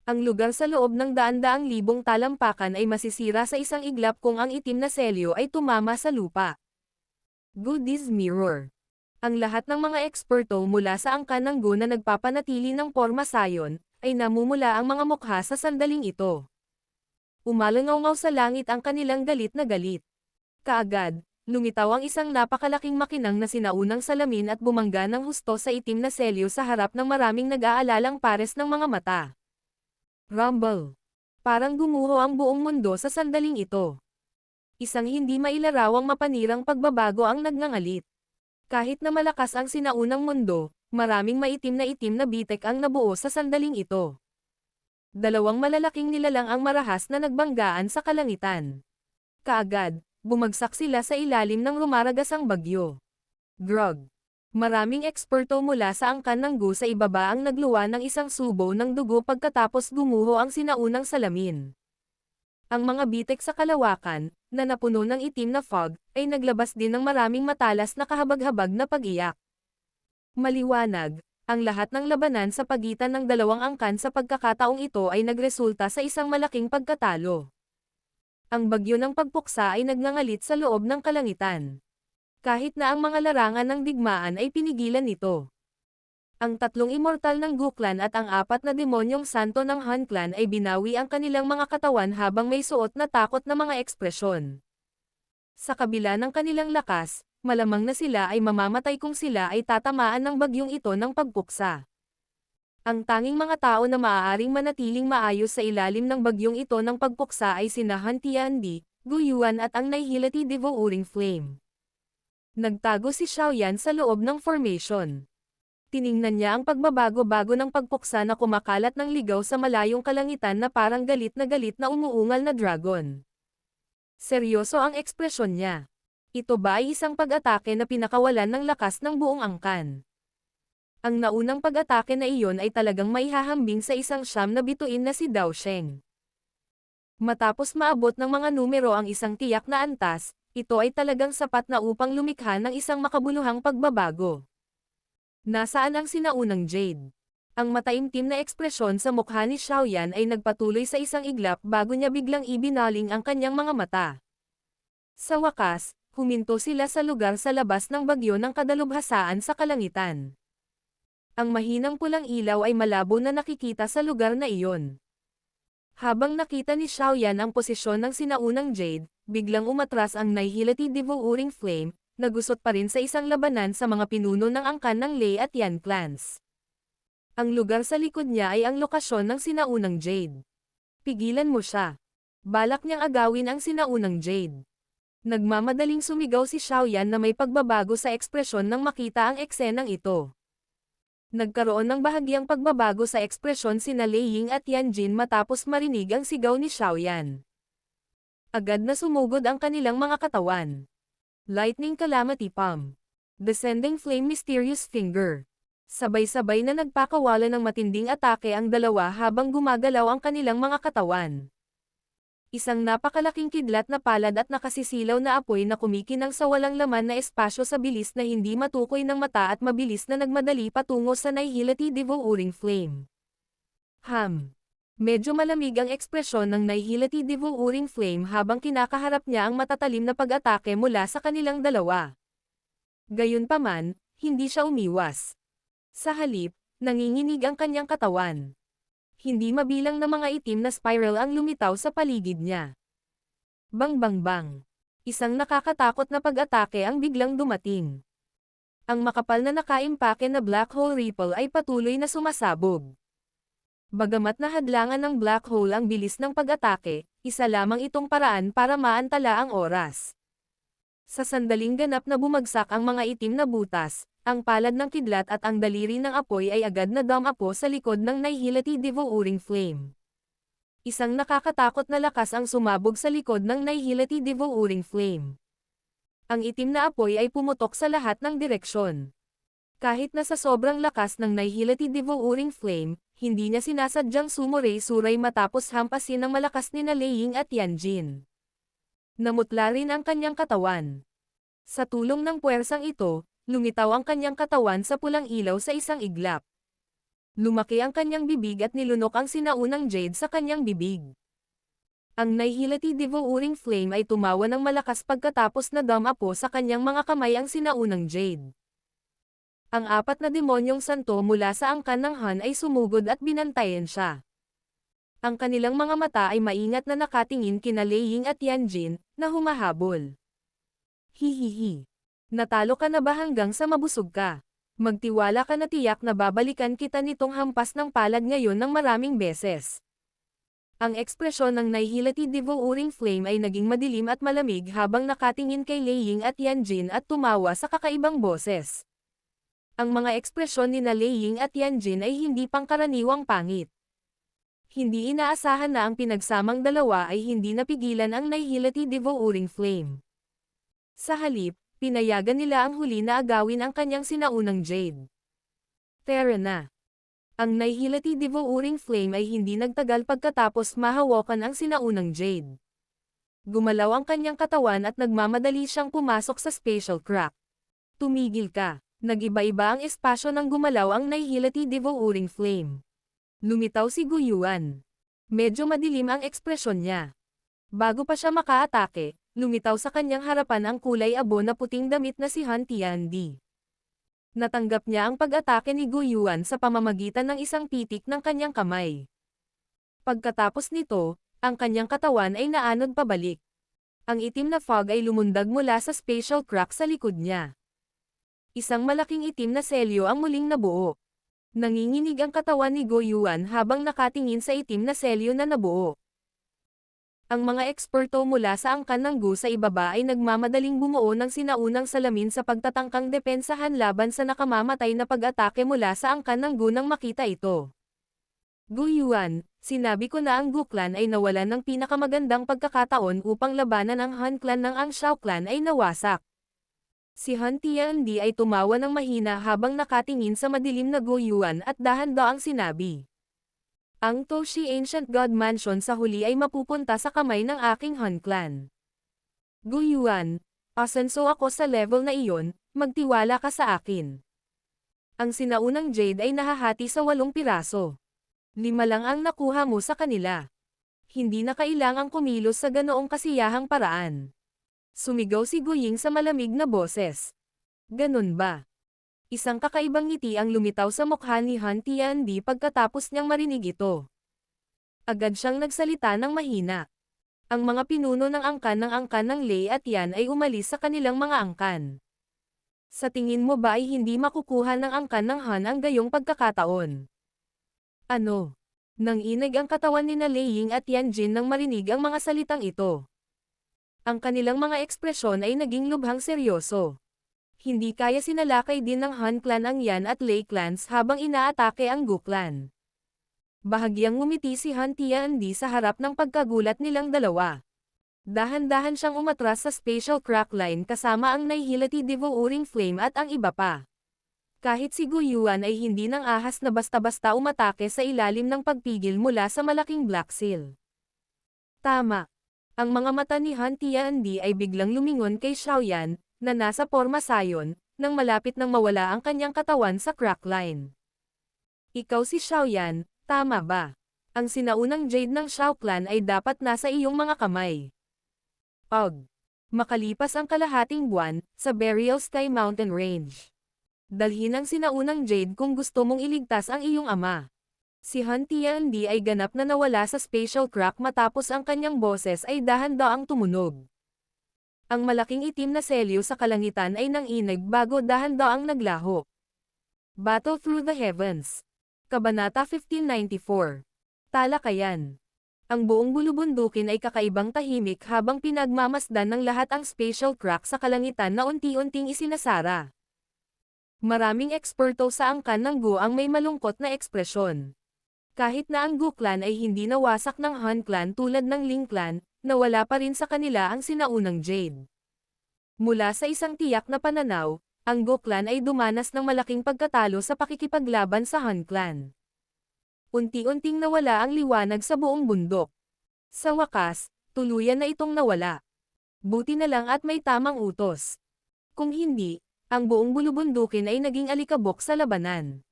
Ang lugar sa loob ng daan-daang libong talampakan ay masisira sa isang iglap kung ang itim na selyo ay tumama sa lupa. Goodies Mirror. Ang lahat ng mga eksperto mula sa angkan ng Go na nagpapanatili ng porma sayon, ay namumula ang mga mukha sa sandaling ito. Umalangaw sa langit ang kanilang galit na galit. Kaagad, lumitaw ang isang napakalaking makinang na sinaunang salamin at bumangga ng husto sa itim na selyo sa harap ng maraming nag-aalalang pares ng mga mata. Rumble. Parang gumuho ang buong mundo sa sandaling ito. Isang hindi mailarawang mapanirang pagbabago ang nagngangalit. Kahit na malakas ang sinaunang mundo, maraming maitim na bitek ang nabuo sa sandaling ito. Dalawang malalaking nilalang ang marahas na nagbanggaan sa kalangitan. Kaagad, bumagsak sila sa ilalim ng rumaragasang bagyo. Grog. Maraming eksperto mula sa angkan ng Go sa ibaba ang nagluwa ng isang subo ng dugo pagkatapos gumuho ang sinaunang salamin. Ang mga bitek sa kalawakan, na napuno ng itim na fog, ay naglabas din ng maraming matalas na kahabag-habag na pag-iyak. Maliwanag, ang lahat ng labanan sa pagitan ng dalawang angkan sa pagkakataong ito ay nagresulta sa isang malaking pagkatalo. Ang bagyo ng pagpuksa ay nagngangalit sa loob ng kalangitan. Kahit na ang mga larangan ng digmaan ay pinigilan nito. Ang tatlong immortal ng Gu Clan at ang apat na demonyong santo ng Han Clan ay binawi ang kanilang mga katawan habang may suot na takot na mga ekspresyon. Sa kabila ng kanilang lakas, malamang na sila ay mamamatay kung sila ay tatamaan ng bagyong ito ng pagpuksa. Ang tanging mga tao na maaaring manatiling maayos sa ilalim ng bagyong ito ng pagpuksa ay sina Han Tiandi, Gu Yuan at ang Nihility Devouring Flame. Nagtago si Xiaoyan sa loob ng formation. Tiningnan niya ang pagbabago-bago ng pagpuksa na kumakalat ng ligaw sa malayong kalangitan na parang galit na umuungal na dragon. Seryoso ang ekspresyon niya. Ito ba ay isang pag-atake na pinakawalan ng lakas ng buong angkan? Ang naunang pag-atake na iyon ay talagang maihahambing sa isang siyam na bituin na si Dao Sheng. Matapos maabot ng mga numero ang isang tiyak na antas, ito ay talagang sapat na upang lumikha ng isang makabuluhang pagbabago. Nasaan ang sinaunang Jade? Ang mataimtim na ekspresyon sa mukha ni Xiaoyan ay nagpatuloy sa isang iglap bago niya biglang ibinaling ang kanyang mga mata. Sa wakas, huminto sila sa lugar sa labas ng bagyo ng kadalubhasaan sa kalangitan. Ang mahinang pulang ilaw ay malabo na nakikita sa lugar na iyon. Habang nakita ni Xiaoyan ang posisyon ng sinaunang Jade, biglang umatras ang Nihility Devouring Flame, nagusot pa rin sa isang labanan sa mga pinuno ng angkan ng Lei at Yan clans. Ang lugar sa likod niya ay ang lokasyon ng sinaunang Jade. Pigilan mo siya. Balak niyang agawin ang sinaunang Jade. Nagmamadaling sumigaw si Xiaoyan na may pagbabago sa ekspresyon nang makita ang eksenang ito. Nagkaroon ng bahagyang pagbabago sa ekspresyon sina Lei Ying at Yan Jin matapos marinig ang sigaw ni Xiaoyan. Agad na sumugod ang kanilang mga katawan. Lightning Calamity Palm. Descending Flame Mysterious Finger. Sabay-sabay na nagpakawala ng matinding atake ang dalawa habang gumagalaw ang kanilang mga katawan. Isang napakalaking kidlat na palad at nakasisilaw na apoy na kumikinang sa walang laman na espasyo sa bilis na hindi matukoy ng mata at mabilis na nagmadali patungo sa Nihility Devouring Flame. Medyo malamig ang ekspresyon ng Nihility Devouring Flame habang kinakaharap niya ang matatalim na pag-atake mula sa kanilang dalawa. Gayunpaman, hindi siya umiwas. Sa halip, nanginginig ang kanyang katawan. Hindi mabilang na mga itim na spiral ang lumitaw sa paligid niya. Bang bang bang. Isang nakakatakot na pag-atake ang biglang dumating. Ang makapal na nakaimpake na black hole ripple ay patuloy na sumasabog. Bagamat nahadlangan ng black hole ang bilis ng pag-atake, isa lamang itong paraan para maantala ang oras. Sa sandaling ganap na bumagsak ang mga itim na butas, ang palad ng kidlat at ang daliri ng apoy ay agad na dumapo sa likod ng Nihility Devouring Flame. Isang nakakatakot na lakas ang sumabog sa likod ng Nihility Devouring Flame. Ang itim na apoy ay pumutok sa lahat ng direksyon. Kahit na sa sobrang lakas ng Nihility Devouring Flame, hindi niya sinasadyang sumuray-suray matapos hampasin ng malakas ni Lei Ying at Yan Jin. Namutla rin ang kanyang katawan. Sa tulong ng puwersang ito, Lumitaw ang kanyang katawan sa pulang ilaw sa isang iglap. Lumaki ang kanyang bibig at nilunok ang sinaunang jade sa kanyang bibig. Ang Nihility Devouring Flame ay tumawa ng malakas pagkatapos na dumapo sa kanyang mga kamay ang sinaunang jade. Ang apat na demonyong santo mula sa angkan ng Han ay sumugod at binantayan siya. Ang kanilang mga mata ay maingat na nakatingin kina Lei Ying at Yanjin, na humahabol. Hihihi. Natalo ka na ba hanggang sa mabusog ka? Magtiwala ka na tiyak na babalikan kita nitong hampas ng palad ngayon ng maraming beses. Ang ekspresyon ng Nihility Devouring Flame ay naging madilim at malamig habang nakatingin kay Lei Ying at Yanjin at tumawa sa kakaibang boses. Ang mga ekspresyon ni Lei Ying at Yanjin ay hindi pangkaraniwang pangit. Hindi inaasahan na ang pinagsamang dalawa ay hindi napigilan ang Nihility Devouring Flame. Sa halip, pinayagan nila ang huli na agawin ang kanyang sinaunang jade. Tara na. Ang Nihility Devouring Flame ay hindi nagtagal pagkatapos mahawakan ang sinaunang jade. Gumalaw ang kanyang katawan at nagmamadali siyang pumasok sa spatial crack. Tumigil ka. Nag-iba-iba ang espasyo ng gumalaw ang Nihility Devouring Flame. Lumitaw si Guyuan. Medyo madilim ang ekspresyon niya. Bago pa siya makaatake, lumitaw sa kanyang harapan ang kulay abo na puting damit na si Han Tiandi. Natanggap niya ang pag-atake ni Guyuan sa pamamagitan ng isang pitik ng kanyang kamay. Pagkatapos nito, ang kanyang katawan ay naanod pabalik. Ang itim na fog ay lumundag mula sa spatial crack sa likod niya. Isang malaking itim na selyo ang muling nabuo. Nanginginig ang katawan ni Guyuan habang nakatingin sa itim na selyo na nabuo. Ang mga eksperto mula sa angkan ng Gu sa ibaba ay nagmamadaling bumuo ng sinaunang salamin sa pagtatangkang depensahan laban sa nakamamatay na pag-atake mula sa angkan ng Gu nang makita ito. Guyuan, sinabi ko na ang Gu clan ay nawalan ng pinakamagandang pagkakataon upang labanan ang Han clan ng ang Shao clan ay nawasak. Si Han Tiandi ay tumawa ng mahina habang nakatingin sa madilim na Guyuan at dahan-daang sinabi. Ang Toshi Ancient God Mansion sa huli ay mapupunta sa kamay ng aking Han clan. Guyuan, asenso ako sa level na iyon, magtiwala ka sa akin. Ang sinaunang jade ay nahahati sa 8 piraso. 5 lang ang nakuha mo sa kanila. Hindi na kailangang kumilos sa ganoong kasiyahang paraan. Sumigaw si Guying sa malamig na boses. Ganun ba? Isang kakaibang ngiti ang lumitaw sa mukha ni Han Tiandi pagkatapos niyang marinig ito. Agad siyang nagsalita ng mahina. Ang mga pinuno ng angkan ng Lei at Yan ay umalis sa kanilang mga angkan. Sa tingin mo ba ay hindi makukuha ng angkan ng Han ang gayong pagkakataon? Ano? Nanginig ang katawan ni Lei Ying at Yanjin nang marinig ang mga salitang ito. Ang kanilang mga ekspresyon ay naging lubhang seryoso. Hindi kaya sinalakay din ng Han clan ang Yan at Lei clans habang inaatake ang Gu clan. Bahagyang ngumiti si Han Tiandi sa harap ng pagkagulat nilang dalawa. Dahan-dahan siyang umatras sa spatial crack line kasama ang Nihility Devouring Flame at ang iba pa. Kahit si Guyuan ay hindi nang ahas na basta-basta umatake sa ilalim ng pagpigil mula sa malaking black seal. Tama. Ang mga mata ni Han Tiandi ay biglang lumingon kay Xiaoyan, na nasa porma sayon, nang malapit nang mawala ang kanyang katawan sa crack line. Ikaw si Xiaoyan, tama ba? Ang sinaunang jade ng Shao clan ay dapat nasa iyong mga kamay. Makalipas ang kalahating buwan, sa Burial Sky Mountain Range. Dalhin ang sinaunang jade kung gusto mong iligtas ang iyong ama. Si Han Tiandi ay ganap na nawala sa spatial crack matapos ang kanyang boses ay dahan-daang tumunog. Ang malaking itim na selyo sa kalangitan ay nanginig bago dahan-daang naglaho. Battle Through the Heavens. Kabanata 1594. Talakayan. Ang buong bulubundukin ay kakaibang tahimik habang pinagmamasdan ng lahat ang spatial crack sa kalangitan na unti-unting isinasara. Maraming eksperto sa angkan ng Gu ang may malungkot na ekspresyon. Kahit na ang Gu clan ay hindi nawasak ng Han clan tulad ng Ling clan, nawala pa rin sa kanila ang sinaunang jade. Mula sa isang tiyak na pananaw, ang Gu clan ay dumanas ng malaking pagkatalo sa pakikipaglaban sa Han clan. Unti-unting nawala ang liwanag sa buong bundok. Sa wakas, tuluyan na itong nawala. Buti na lang at may tamang utos. Kung hindi, Ang buong bulubundukin ay naging alikabok sa labanan.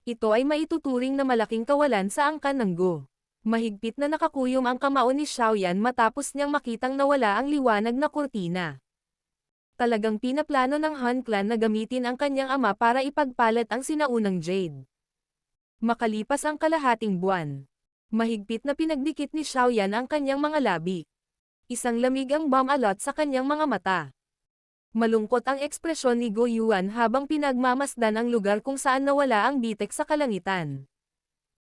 Ito ay maituturing na malaking kawalan sa angkan ng Go. Mahigpit na nakakuyom ang kamao ni Xiaoyan matapos niyang makitang nawala ang liwanag na kurtina. Talagang pinaplano ng Han Clan na gamitin ang kanyang ama para ipagpalat ang sinaunang Jade. Makalipas ang kalahating buwan, mahigpit na pinagdikit ni Xiaoyan ang kanyang mga labi. Isang lamig ang bomb-alot sa kanyang mga mata. Malungkot ang ekspresyon ni Go Yuan habang pinagmamasdan ang lugar kung saan nawala ang bitek sa kalangitan.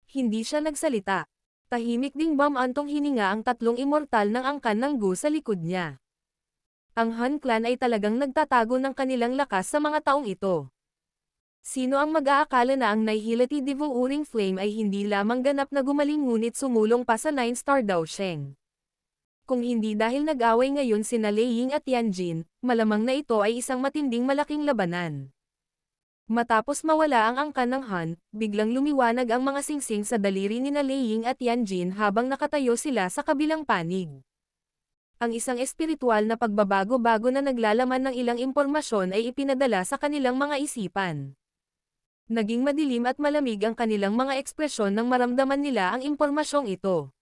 Hindi siya nagsalita. Tahimik ding bomb-antong hininga ang tatlong immortal ng angkan ng Go sa likod niya. Ang Han Clan ay talagang nagtatago ng kanilang lakas sa mga taong ito. Sino ang mag-aakala na ang Nihility Devouring Flame ay hindi lamang ganap na gumaling ngunit sumulong pa sa 9-star Dao Sheng? Kung hindi dahil nag-away ngayon sina Lei Ying at Yan Jin, malamang na ito ay isang matinding malaking labanan. Matapos mawala ang angkan ng Han, biglang lumiwanag ang mga singsing sa daliri ni Lei Ying at Yan Jin habang nakatayo sila sa kabilang panig. Ang isang espiritual na pagbabago-bago na naglalaman ng ilang impormasyon ay ipinadala sa kanilang mga isipan. Naging madilim at malamig ang kanilang mga ekspresyon nang maramdaman nila ang impormasyong ito.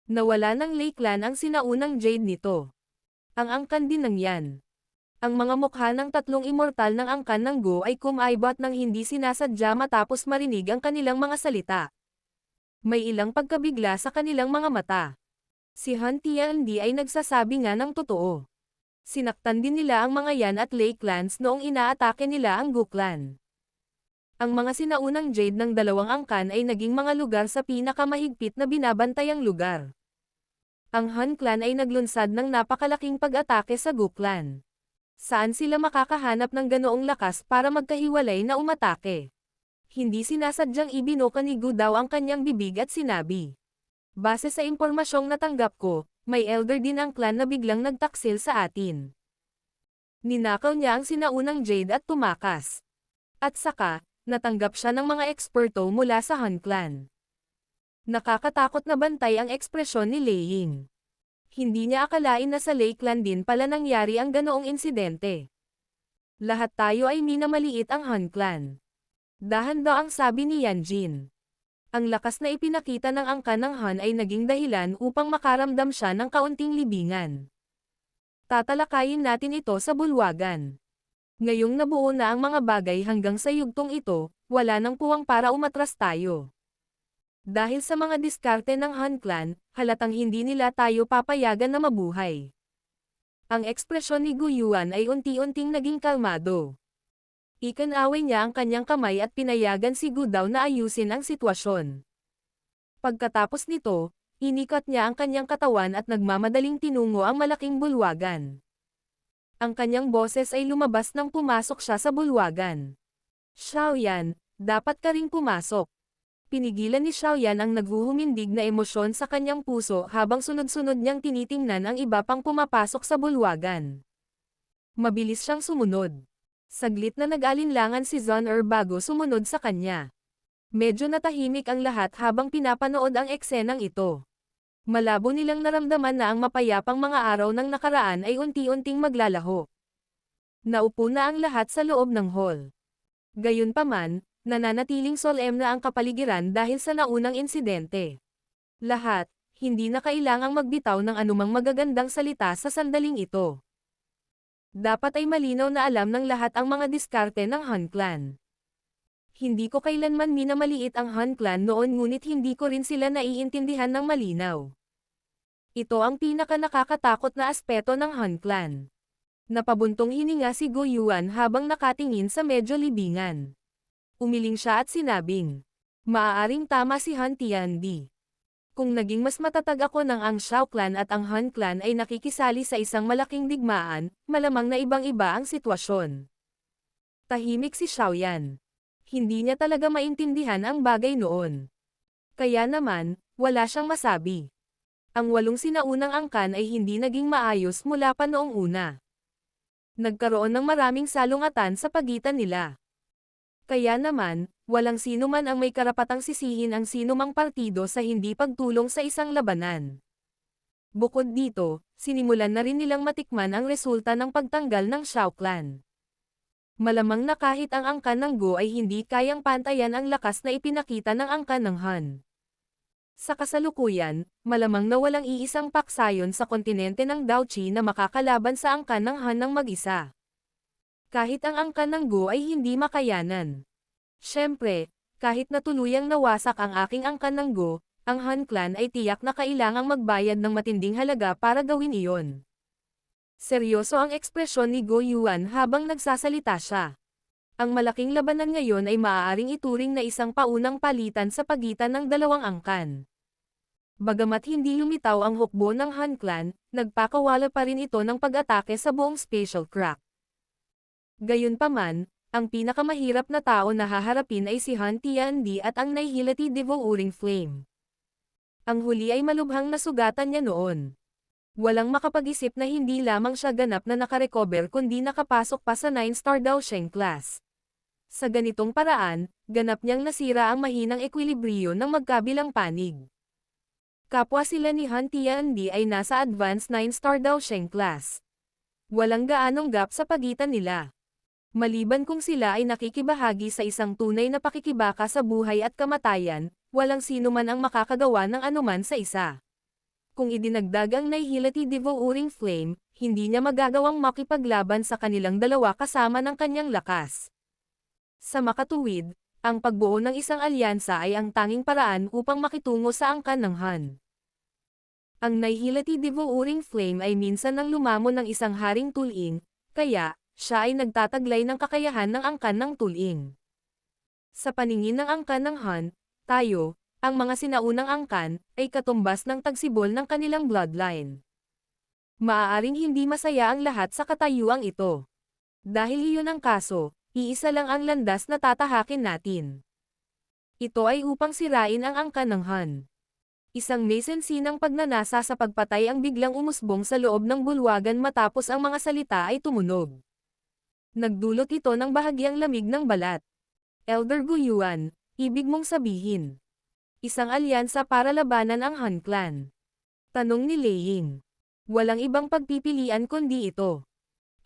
Nawala ng Lei Clan ang sinaunang Jade nito. Ang angkan din ng Yan. Ang mga mukha ng tatlong immortal ng angkan ng Go ay kumaibot ng hindi sinasadya matapos marinig ang kanilang mga salita. May ilang pagkabigla sa kanilang mga mata. Si Han Tiandi ay nagsasabi nga ng totoo. Sinaktan din nila ang mga Yan at Lei clans noong inaatake nila ang Gu clan. Ang mga sinaunang Jade ng dalawang angkan ay naging mga lugar sa pinakamahigpit na binabantayang lugar. Ang Han Clan ay naglunsad ng napakalaking pag-atake sa Gu clan. Saan sila makakahanap ng ganoong lakas para magkahiwalay na umatake? Hindi sinasadyang ibinoka ni Gu daw ang kanyang bibig at sinabi. Base sa impormasyong natanggap ko, may elder din ang clan na biglang nagtaksil sa atin. Ninakaw niya ang sinaunang Jade at tumakas. At saka, natanggap siya ng mga eksperto mula sa Han Clan. Nakakatakot na bantay ang ekspresyon ni Lei Ying. Hindi niya akalain na sa Lei Clan din pala nangyari ang ganoong insidente. Lahat tayo ay minamaliit ang Han Clan. Dahan-daang sabi ni Yan Jin. Ang lakas na ipinakita ng angkan ng Han ay naging dahilan upang makaramdam siya ng kaunting libingan. Tatalakayin natin ito sa bulwagan. Ngayong nabuo na ang mga bagay hanggang sa yugtong ito, wala nang puwang para umatras tayo. Dahil sa mga diskarte ng Han Clan, halatang hindi nila tayo papayagan na mabuhay. Ang ekspresyon ni Gu Yuan ay unti-unting naging kalmado. Ikinaway niya ang kanyang kamay at pinayagan si Gu Dao na ayusin ang sitwasyon. Pagkatapos nito, inikat niya ang kanyang katawan at nagmamadaling tinungo ang malaking bulwagan. Ang kanyang boses ay lumabas nang pumasok siya sa bulwagan. Xiaoyan, dapat ka ring pumasok. Pinigilan ni Xiaoyan ang naghuhumindig na emosyon sa kanyang puso habang sunod-sunod niyang tinitingnan ang iba pang pumapasok sa bulwagan. Mabilis siyang sumunod. Saglit na nag-alinlangan si Zon bago sumunod sa kanya. Medyo natahimik ang lahat habang pinapanood ang eksenang ito. Malabo nilang naramdaman na ang mapayapang mga araw ng nakaraan ay unti-unting maglalaho. Naupo na ang lahat sa loob ng hall. Gayunpaman, nananatiling solemn na ang kapaligiran dahil sa naunang insidente. Lahat, hindi na kailangang magbitaw ng anumang magagandang salita sa sandaling ito. Dapat ay malinaw na alam ng lahat ang mga diskarte ng Han Clan. Hindi ko kailanman minamaliit ang Han Clan noon ngunit hindi ko rin sila naiintindihan ng malinaw. Ito ang pinaka-nakakatakot na aspeto ng Han Clan. Napabuntong hininga si Gu Yuan habang nakatingin sa medyo libingan. Umiling siya at sinabing, maaaring tama si Han Tiandi. Kung naging mas matatag ako ng ang Xiao Clan at ang Han Clan ay nakikisali sa isang malaking digmaan, malamang na ibang-iba ang sitwasyon. Tahimik si Xiaoyan. Hindi niya talaga maintindihan ang bagay noon. Kaya naman, wala siyang masabi. Ang 8 sinaunang angkan ay hindi naging maayos mula pa noong una. Nagkaroon ng maraming salungatan sa pagitan nila. Kaya naman, walang sino man ang may karapatang sisihin ang sinumang partido sa hindi pagtulong sa isang labanan. Bukod dito, sinimulan na rin nilang matikman ang resulta ng pagtanggal ng Xiao Clan. Malamang na kahit ang angkan ng Go ay hindi kayang pantayan ang lakas na ipinakita ng angkan ng Han. Sa kasalukuyan, malamang na walang iisang paksayon sa kontinente ng Daochi na makakalaban sa angkan ng Han ng mag-isa. Kahit ang angkan ng Go ay hindi makayanan. Siyempre, kahit na tuluyang nawasak ang aking angkan ng Go, ang Han clan ay tiyak na kailangang magbayad ng matinding halaga para gawin iyon. Seryoso ang ekspresyon ni Go Yuan habang nagsasalita siya. Ang malaking labanan ngayon ay maaaring ituring na isang paunang palitan sa pagitan ng dalawang angkan. Bagamat hindi lumitaw ang hukbo ng Han clan, nagpakawala pa rin ito ng pag-atake sa buong spatial crack. Gayunpaman, ang pinakamahirap na tao na haharapin ay si Han Tiandi at ang Nihility Devouring Flame. Ang huli ay malubhang nasugatan niya noon. Walang makapag-isip na hindi lamang siya ganap na nakarecover kundi nakapasok pa sa 9-star Daosheng class. Sa ganitong paraan, ganap niyang nasira ang mahinang ekwilibriyo ng magkabilang panig. Kapwa sila ni Han Tiandi ay nasa advanced 9-star Daosheng class. Walang gaanong gap sa pagitan nila. Maliban kung sila ay nakikibahagi sa isang tunay na pakikibaka sa buhay at kamatayan, walang sino man ang makakagawa ng anuman sa isa. Kung idinagdag ang Nihility Devouring Flame, hindi niya magagawang makipaglaban sa kanilang dalawa kasama ng kanyang lakas. Sa makatuwid, ang pagbuo ng isang alyansa ay ang tanging paraan upang makitungo sa angkan ng Han. Ang Nihility Devouring Flame ay minsan nang lumamon ng isang haring tuling, kaya, siya ay nagtataglay ng kakayahan ng angkan ng tuling. Sa paningin ng angkan ng Han, tayo, ang mga sinaunang angkan, ay katumbas ng tagsibol ng kanilang bloodline. Maaaring hindi masaya ang lahat sa katayuang ito. Dahil iyon ang kaso, iisa lang ang landas na tatahakin natin. Ito ay upang sirain ang angkan ng Han. Isang may sensinang pagnanasa sa pagpatay ang biglang umusbong sa loob ng bulwagan matapos ang mga salita ay tumunog. Nagdulot ito ng bahagyang lamig ng balat. Elder Guyuan, ibig mong sabihin. Isang alyansa para labanan ang Han clan. Tanong ni Lei Ying. Walang ibang pagpipilian kundi ito.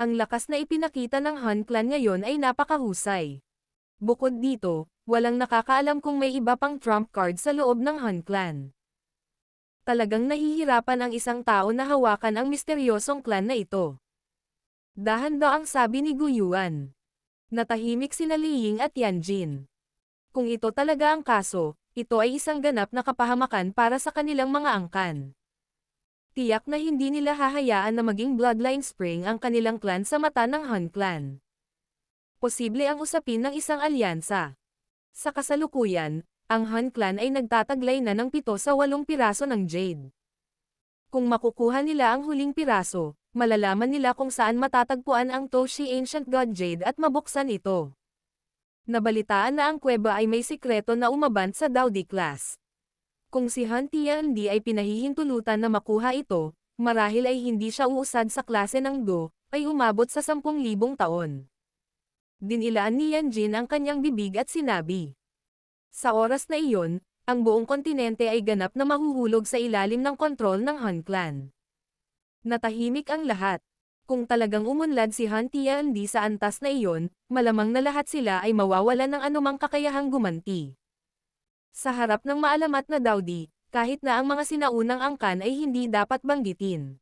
Ang lakas na ipinakita ng Han clan ngayon ay napakahusay. Bukod dito, walang nakakaalam kung may iba pang trump card sa loob ng Han clan. Talagang nahihirapan ang isang tao na hawakan ang misteryosong clan na ito. Dahan-daang sabi ni Guyuan. Natahimik sina Lei Ying at Yanjin. Kung ito talaga ang kaso, ito ay isang ganap na kapahamakan para sa kanilang mga angkan. Tiyak na hindi nila hahayaan na maging bloodline spring ang kanilang clan sa mata ng Han clan. Posible ang usapin ng isang alyansa. Sa kasalukuyan, ang Han clan ay nagtataglay na ng 7 sa 8 piraso ng jade. Kung makukuha nila ang huling piraso, malalaman nila kung saan matatagpuan ang Toshi Ancient God Jade at mabuksan ito. Nabalitaan na ang kuweba ay may sikreto na umabant sa Daodi class. Kung si Han Tiandi ay pinahihintulutan na makuha ito, marahil ay hindi siya uusad sa klase ng Do, ay umabot sa 10,000 taon. Dinilaan ni Yanjin ang kanyang bibig at sinabi. Sa oras na iyon, ang buong kontinente ay ganap na mahuhulog sa ilalim ng kontrol ng Han clan. Natahimik ang lahat. Kung talagang umunlad si Han Tiandi sa antas na iyon, malamang na lahat sila ay mawawalan ng anumang kakayahang gumanti. Sa harap ng maalamat na Daodi, kahit na ang mga sinaunang angkan ay hindi dapat banggitin.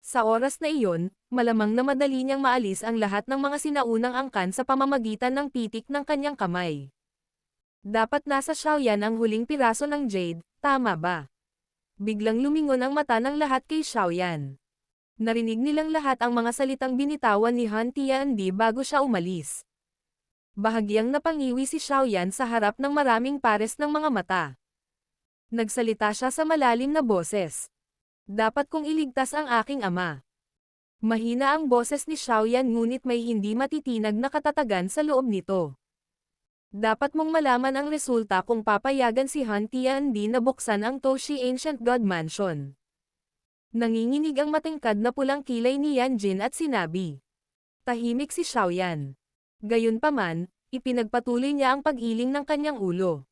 Sa oras na iyon, malamang na madali niyang maalis ang lahat ng mga sinaunang angkan sa pamamagitan ng pitik ng kanyang kamay. Dapat nasa Xiaoyan ang huling piraso ng jade, tama ba? Biglang lumingon ang mata ng lahat kay Xiaoyan. Narinig nilang lahat ang mga salitang binitawan ni Han Tiandi bago siya umalis. Bahagyang napangiwi si Xiaoyan sa harap ng maraming pares ng mga mata. Nagsalita siya sa malalim na boses. Dapat kong iligtas ang aking ama. Mahina ang boses ni Xiaoyan ngunit may hindi matitinag na katatagan sa loob nito. Dapat mong malaman ang resulta kung papayagan si Han Tiandi na buksan ang Toshi Ancient God Mansion. Nanginginig ang matingkad na pulang kilay ni Yanjin at sinabi. Tahimik si Xiaoyan. Gayunpaman, ipinagpatuloy niya ang pag-iling ng kanyang ulo.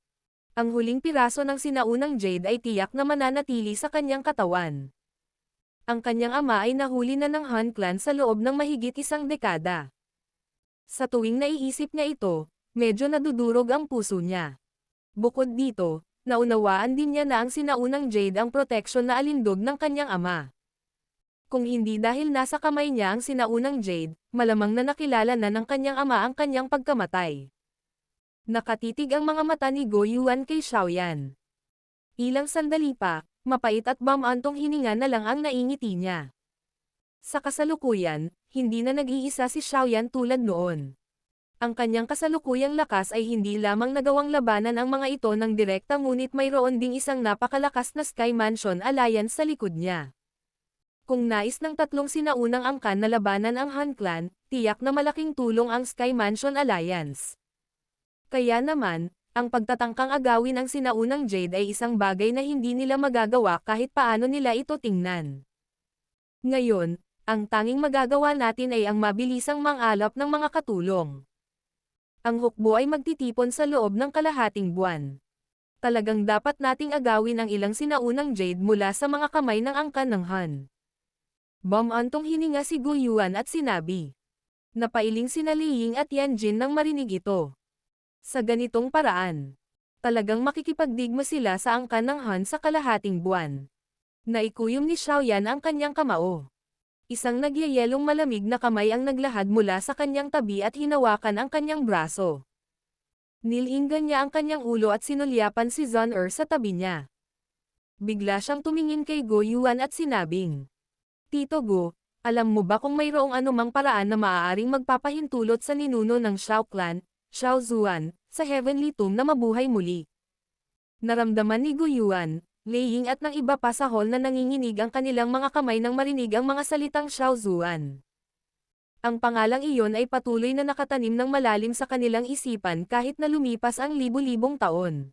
Ang huling piraso ng sinaunang jade ay tiyak na mananatili sa kanyang katawan. Ang kanyang ama ay nahuli na ng Han clan sa loob ng mahigit 1 dekada. Sa tuwing naiisip niya ito, medyo nadudurog ang puso niya. Bukod dito, naunawaan din niya na ang sinaunang Jade ang proteksyon na alindog ng kanyang ama. Kung hindi dahil nasa kamay niya ang sinaunang Jade, malamang na nakilala na ng kanyang ama ang kanyang pagkamatay. Nakatitig ang mga mata ni Go Yuan kay Xiaoyan. Ilang sandali pa, mapait at bamantong hininga na lang ang naingiti niya. Sa kasalukuyan, hindi na nag-iisa si Xiaoyan tulad noon. Ang kanyang kasalukuyang lakas ay hindi lamang nagawang labanan ang mga ito ng direkta ngunit mayroon ding isang napakalakas na Sky Mansion Alliance sa likod niya. Kung nais ng tatlong sinaunang angkan na labanan ang Han Clan, tiyak na malaking tulong ang Sky Mansion Alliance. Kaya naman, ang pagtatangkang agawin ang sinaunang Jade ay isang bagay na hindi nila magagawa kahit paano nila ito tingnan. Ngayon, ang tanging magagawa natin ay ang mabilisang mangalap ng mga katulong. Ang hukbo ay magtitipon sa loob ng kalahating buwan. Talagang dapat nating agawin ang ilang sinaunang Jade mula sa mga kamay ng angkan ng Han. Bamantong hininga si Gu Yuan at sinabi. Napailing sina Li Ying at Yan Jin nang marinig ito. Sa ganitong paraan, talagang makikipagdigma sila sa angkan ng Han sa kalahating buwan. Naikuyom ni Xiaoyan ang kanyang kamao. Isang nagyayelong malamig na kamay ang naglahad mula sa kanyang tabi at hinawakan ang kanyang braso. Nilinggan niya ang kanyang ulo at sinulyapan si Zhang sa tabi niya. Bigla siyang tumingin kay Go Yuan at sinabing, Tito Go, alam mo ba kung mayroong anumang paraan na maaaring magpapahintulot sa ninuno ng Xiao Clan, Xiao Zuan, sa Heavenly Tomb na mabuhay muli? Naramdaman ni Gu Yuan, Lei Ying at ng iba pa sa hall na nanginginig ang kanilang mga kamay nang marinig ang mga salitang Xiao Zuan. Ang pangalang iyon ay patuloy na nakatanim ng malalim sa kanilang isipan kahit na lumipas ang libu-libong taon.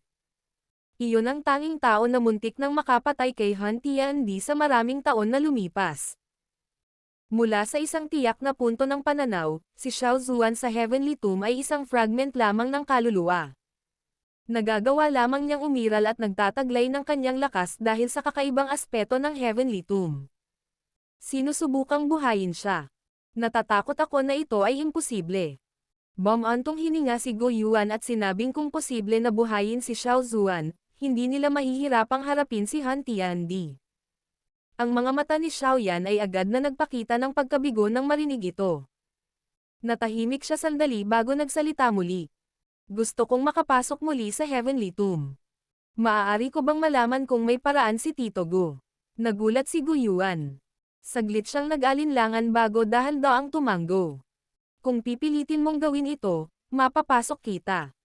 Iyon ang tanging tao na muntik nang makapatay kay Han Tiandi sa maraming taon na lumipas. Mula sa isang tiyak na punto ng pananaw, si Xiao Zuan sa Heavenly Tomb ay isang fragment lamang ng kaluluwa. Nagagawa lamang niyang umiral at nagtataglay ng kanyang lakas dahil sa kakaibang aspeto ng Heavenly Tomb. Sinusubukang buhayin siya. Natatakot ako na ito ay imposible. Bamantong hininga si Go Yuan at sinabing kung posible na buhayin si Xiao Zuan, hindi nila mahihirapang harapin si Han Tiandi. Ang mga mata ni Xiaoyan ay agad na nagpakita ng pagkabigo nang marinig ito. Natahimik siya sandali bago nagsalita muli. Gusto kong makapasok muli sa Heavenly Tomb. Maaari ko bang malaman kung may paraan si Tito Go? Nagulat si Gu Yuan. Saglit siyang nag-alinlangan bago dahan-daang tumanggo. Kung pipilitin mong gawin ito, mapapasok kita.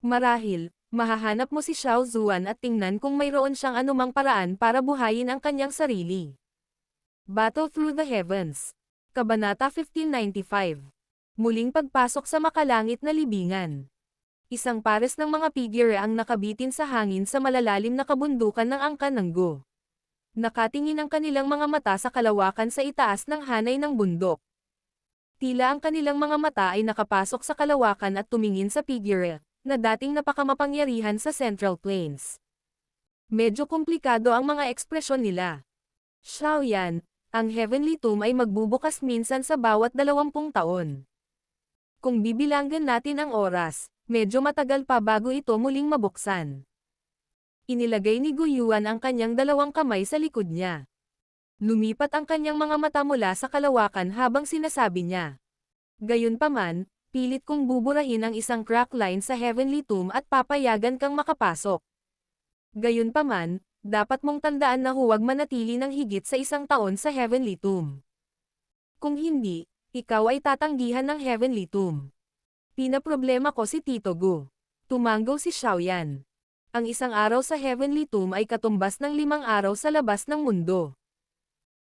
Marahil, mahahanap mo si Xiao Zuan at tingnan kung mayroon siyang anumang paraan para buhayin ang kanyang sarili. Battle Through the Heavens. Kabanata 1595. Muling pagpasok sa makalangit na libingan. Isang pares ng mga figure ang nakabitin sa hangin sa malalalim na kabundukan ng angkan ng Go. Nakatingin ang kanilang mga mata sa kalawakan sa itaas ng hanay ng bundok. Tila ang kanilang mga mata ay nakapasok sa kalawakan at tumingin sa figure, na dating napakamapangyarihan sa Central Plains. Medyo komplikado ang mga ekspresyon nila. Xiaoyan, ang Heavenly Tomb ay magbubukas minsan sa bawat 20 taon. Kung bibilangan natin ang oras, medyo matagal pa bago ito muling mabuksan. Inilagay ni Gu Yuan ang kanyang dalawang kamay sa likod niya. Lumipat ang kanyang mga mata mula sa kalawakan habang sinasabi niya. Gayunpaman, pilit kong buburahin ang isang crack line sa Heavenly Tomb at papayagan kang makapasok. Gayunpaman, dapat mong tandaan na huwag manatili ng higit sa 1 taon sa Heavenly Tomb. Kung hindi, ikaw ay tatanggihan ng Heavenly Tomb. Pinaproblema ko si Tito Gu. Tumanggo si Xiaoyan. Ang 1 araw sa Heavenly Tomb ay katumbas ng 5 araw sa labas ng mundo.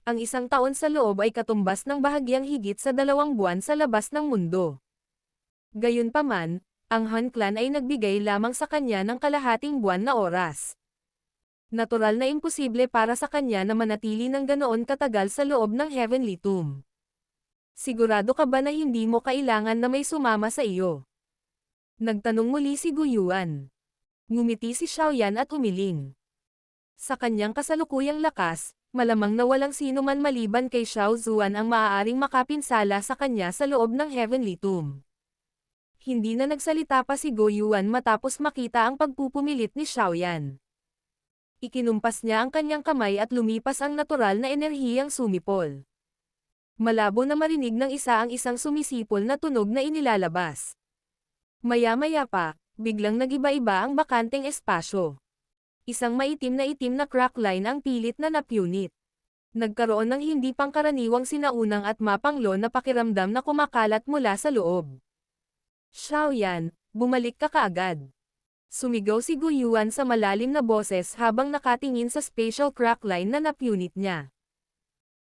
Ang 1 taon sa loob ay katumbas ng bahagyang higit sa 2 buwan sa labas ng mundo. Gayunpaman, ang Han Clan ay nagbigay lamang sa kanya ng kalahating buwan na oras. Natural na imposible para sa kanya na manatili ng ganoon katagal sa loob ng Heavenly Tomb. Sigurado ka ba na hindi mo kailangan na may sumama sa iyo? Nagtanong muli si Gu Yuan. Ngumiti si Xiaoyan at umiling. Sa kanyang kasalukuyang lakas, malamang na walang sino man maliban kay Xiao Zuan ang maaaring makapinsala sa kanya sa loob ng Heavenly Tomb. Hindi na nagsalita pa si Go Yuan matapos makita ang pagpupumilit ni Xiaoyan. Ikinumpas niya ang kanyang kamay at lumipas ang natural na enerhiyang sumipol. Malabo na marinig ng isa ang isang sumisipol na tunog na inilalabas. Maya-maya pa, biglang nagiba-iba ang bakanteng espasyo. Isang maitim na crack line ang pilit na napunit. Nagkaroon ng hindi pangkaraniwang sinaunang at mapanglo na pakiramdam na kumakalat mula sa loob. Xiaoyan, bumalik ka kaagad. Sumigaw si Gu Yuan sa malalim na boses habang nakatingin sa spatial crack line na napunit niya.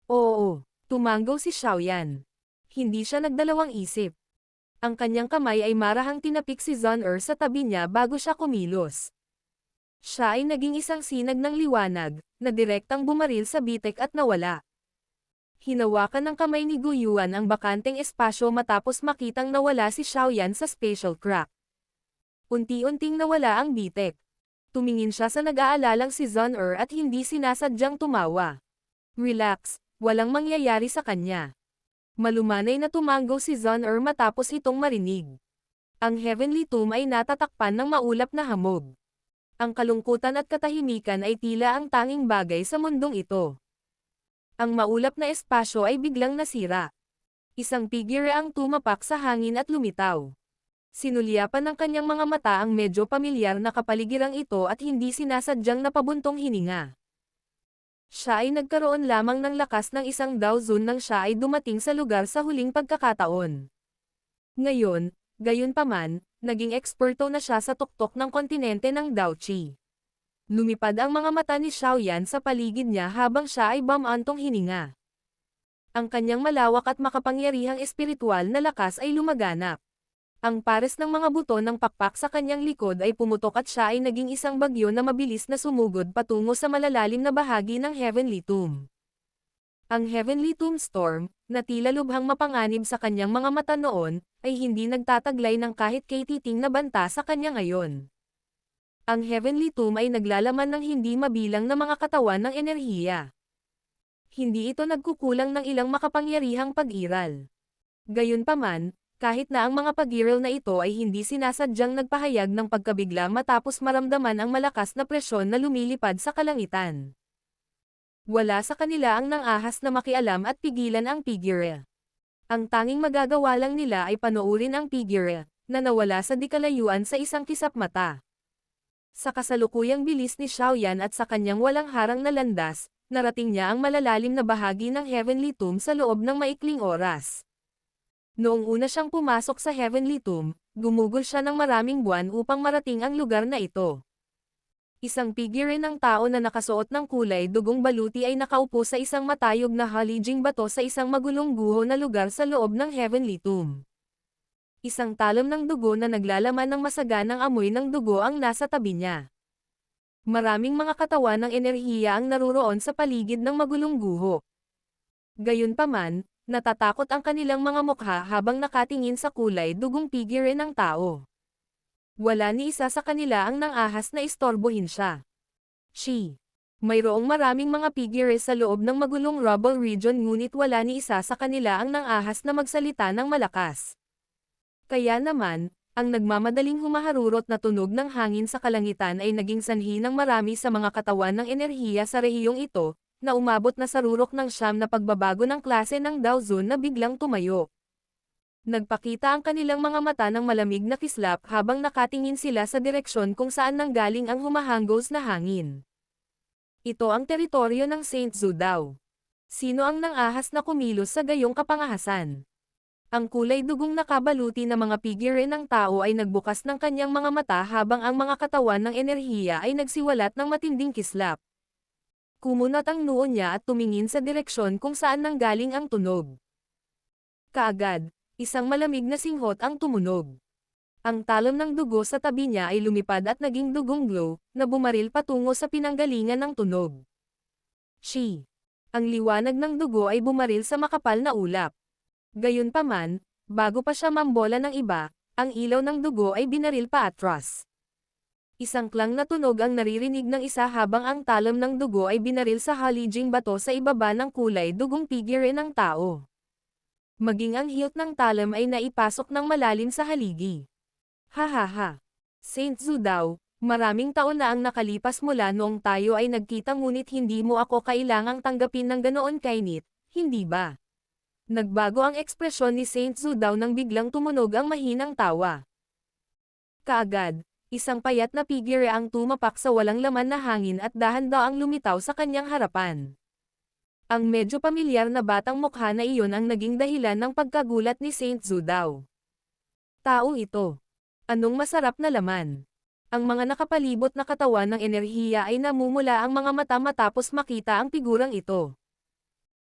Oo, tumanggaw si Xiaoyan. Hindi siya nagdalawang isip. Ang kanyang kamay ay marahang tinapik si Zun sa tabi niya bago siya kumilos. Siya ay naging isang sinag ng liwanag, na direktang bumaril sa bitek at nawala. Hinawakan ng kamay ni Gu Yuan ang bakanteng espasyo matapos makitang nawala si Xiaoyan sa spatial crack. Unti-unting nawala ang bitek. Tumingin siya sa nag-aalalang si Zun at hindi sinasadyang tumawa. Relax, walang mangyayari sa kanya. Malumanay na tumanggaw si Zun matapos itong marinig. Ang Heavenly Tomb ay natatakpan ng maulap na hamog. Ang kalungkutan at katahimikan ay tila ang tanging bagay sa mundong ito. Ang maulap na espasyo ay biglang nasira. Isang figure ang tumapak sa hangin at lumitaw. Sinulyapan ng kanyang mga mata ang medyo pamilyar na kapaligirang ito at hindi sinasadyang napabuntong hininga. Siya ay nagkaroon lamang ng lakas ng isang Daozun nang siya ay dumating sa lugar sa huling pagkakataon. Ngayon, gayunpaman, naging eksperto na siya sa tuktok ng kontinente ng Daoqi. Lumipad ang mga mata ni Xiaoyan sa paligid niya habang siya ay bumantong hininga. Ang kanyang malawak at makapangyarihang espiritual na lakas ay lumaganap. Ang pares ng mga buto ng pakpak sa kanyang likod ay pumutok at siya ay naging isang bagyo na mabilis na sumugod patungo sa malalalim na bahagi ng Heavenly Tomb. Ang Heavenly Tomb Storm, na tila lubhang mapanganib sa kanyang mga mata noon, ay hindi nagtataglay ng kahit katiting na banta sa kanya ngayon. Ang Heavenly Tomb ay naglalaman ng hindi mabilang na mga katawan ng enerhiya. Hindi ito nagkukulang ng ilang makapangyarihang pag-iral. Gayunpaman, kahit na ang mga pag-iral na ito ay hindi sinasadyang nagpahayag ng pagkabigla matapos maramdaman ang malakas na presyon na lumilipad sa kalangitan. Wala sa kanila ang nangahas na makialam at pigilan ang figure. Ang tanging magagawa lang nila ay panoorin ang figure, na nawala sa dikalayuan sa isang kisap mata. Sa kasalukuyang bilis ni Xiaoyan at sa kanyang walang harang na landas, narating niya ang malalalim na bahagi ng Heavenly Tomb sa loob ng maikling oras. Noong una siyang pumasok sa Heavenly Tomb, gumugol siya ng maraming buwan upang marating ang lugar na ito. Isang figure ng tao na nakasuot ng kulay dugong baluti ay nakaupo sa isang matayog na halijing bato sa isang magulong guho na lugar sa loob ng Heavenly Tomb. Isang talon ng dugo na naglalaman ng masaganang amoy ng dugo ang nasa tabi niya. Maraming mga katawan ng enerhiya ang naruroon sa paligid ng magulong guho. Gayunpaman, natatakot ang kanilang mga mukha habang nakatingin sa kulay dugong figure ng tao. Wala ni isa sa kanila ang nangahas na istorbohin siya. Mayroong maraming mga figure sa loob ng magulong rubble region ngunit wala ni isa sa kanila ang nangahas na magsalita ng malakas. Kaya naman, ang nagmamadaling humaharurot na tunog ng hangin sa kalangitan ay naging sanhi ng marami sa mga katawan ng enerhiya sa rehiyong ito, na umabot na sa rurok ng siyam na pagbabago ng klase ng Daozun na biglang tumayo. Nagpakita ang kanilang mga mata ng malamig na kislap habang nakatingin sila sa direksyon kung saan nanggaling ang humahanggos na hangin. Ito ang teritoryo ng Saint Zudao. Sino ang nangahas na kumilos sa gayong kapangahasan? Ang kulay dugong nakabaluti na mga figure ng tao ay nagbukas ng kanyang mga mata habang ang mga katawan ng enerhiya ay nagsiwalat ng matinding kislap. Kumunat ang noo niya at tumingin sa direksyon kung saan nanggaling ang tunog. Kaagad, isang malamig na singhot ang tumunog. Ang talon ng dugo sa tabi niya ay lumipad at naging dugong glow, na bumaril patungo sa pinanggalingan ng tunog. Ang liwanag ng dugo ay bumaril sa makapal na ulap. Gayunpaman, bago pa siya mambola ng iba, ang ilaw ng dugo ay binaril pa atras. Isang klang na tunog ang naririnig ng isa habang ang talon ng dugo ay binaril sa halijing bato sa ibaba ng kulay dugong figure ng tao. Maging ang hilt ng talam ay naipasok ng malalim sa haligi. Hahaha. Saint Zhu daw, maraming taon na ang nakalipas mula noong tayo ay nagkita ngunit hindi mo ako kailangang tanggapin ng ganoon kainit, hindi ba? Nagbago ang ekspresyon ni Saint Zhu daw nang biglang tumunog ang mahinang tawa. Kaagad, isang payat na figure ang tumapak sa walang laman na hangin at dahan-daang lumitaw sa kanyang harapan. Ang medyo pamilyar na batang mukha na iyon ang naging dahilan ng pagkagulat ni Saint Zhu daw. Tao ito. Anong masarap na laman? Ang mga nakapalibot na katawan ng enerhiya ay namumula ang mga mata matapos makita ang figurang ito.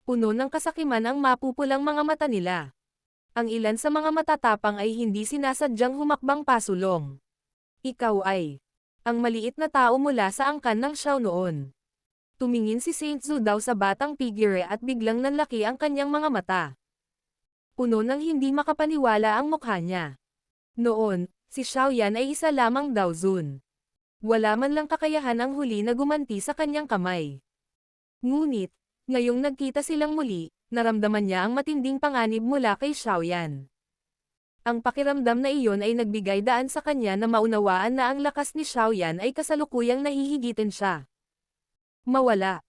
Puno ng kasakiman ang mapupulang mga mata nila. Ang ilan sa mga matatapang ay hindi sinasadyang humakbang pasulong. Ikaw ay ang maliit na tao mula sa angkan ng Xiao noon. Tumingin si Saint Zhu daw sa batang figure at biglang nanlaki ang kanyang mga mata. Puno ng hindi makapaniwala ang mukha niya. Noon, si Xiaoyan ay isa lamang daw Zun. Wala man lang kakayahan ang huli na gumanti sa kanyang kamay. Ngunit, ngayong nagkita silang muli, naramdaman niya ang matinding panganib mula kay Xiaoyan. Ang pakiramdam na iyon ay nagbigay daan sa kanya na maunawaan na ang lakas ni Xiaoyan ay kasalukuyang nahihigitin siya. Mawala.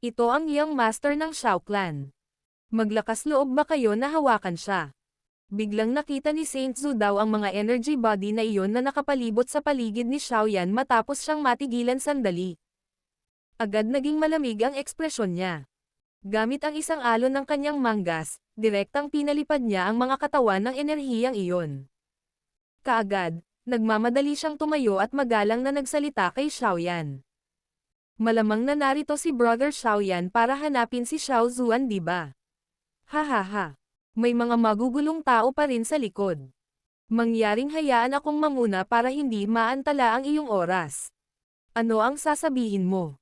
Ito ang iyong master ng Xiao Clan. Maglakas loob ba kayo na hawakan siya? Biglang nakita ni Saint Zhu daw ang mga energy body na iyon na nakapalibot sa paligid ni Xiaoyan matapos siyang matigilan sandali. Agad naging malamig ang ekspresyon niya. Gamit ang isang alon ng kanyang manggas, direktang pinalipad niya ang mga katawan ng enerhiyang iyon. Kaagad, nagmamadali siyang tumayo at magalang na nagsalita kay Xiaoyan. Malamang na narito si Brother Xiaoyan para hanapin si Xiao Zuan, di ba? Hahaha. May mga magugulong tao pa rin sa likod. Mangyaring hayaan akong manguna para hindi maantala ang iyong oras. Ano ang sasabihin mo?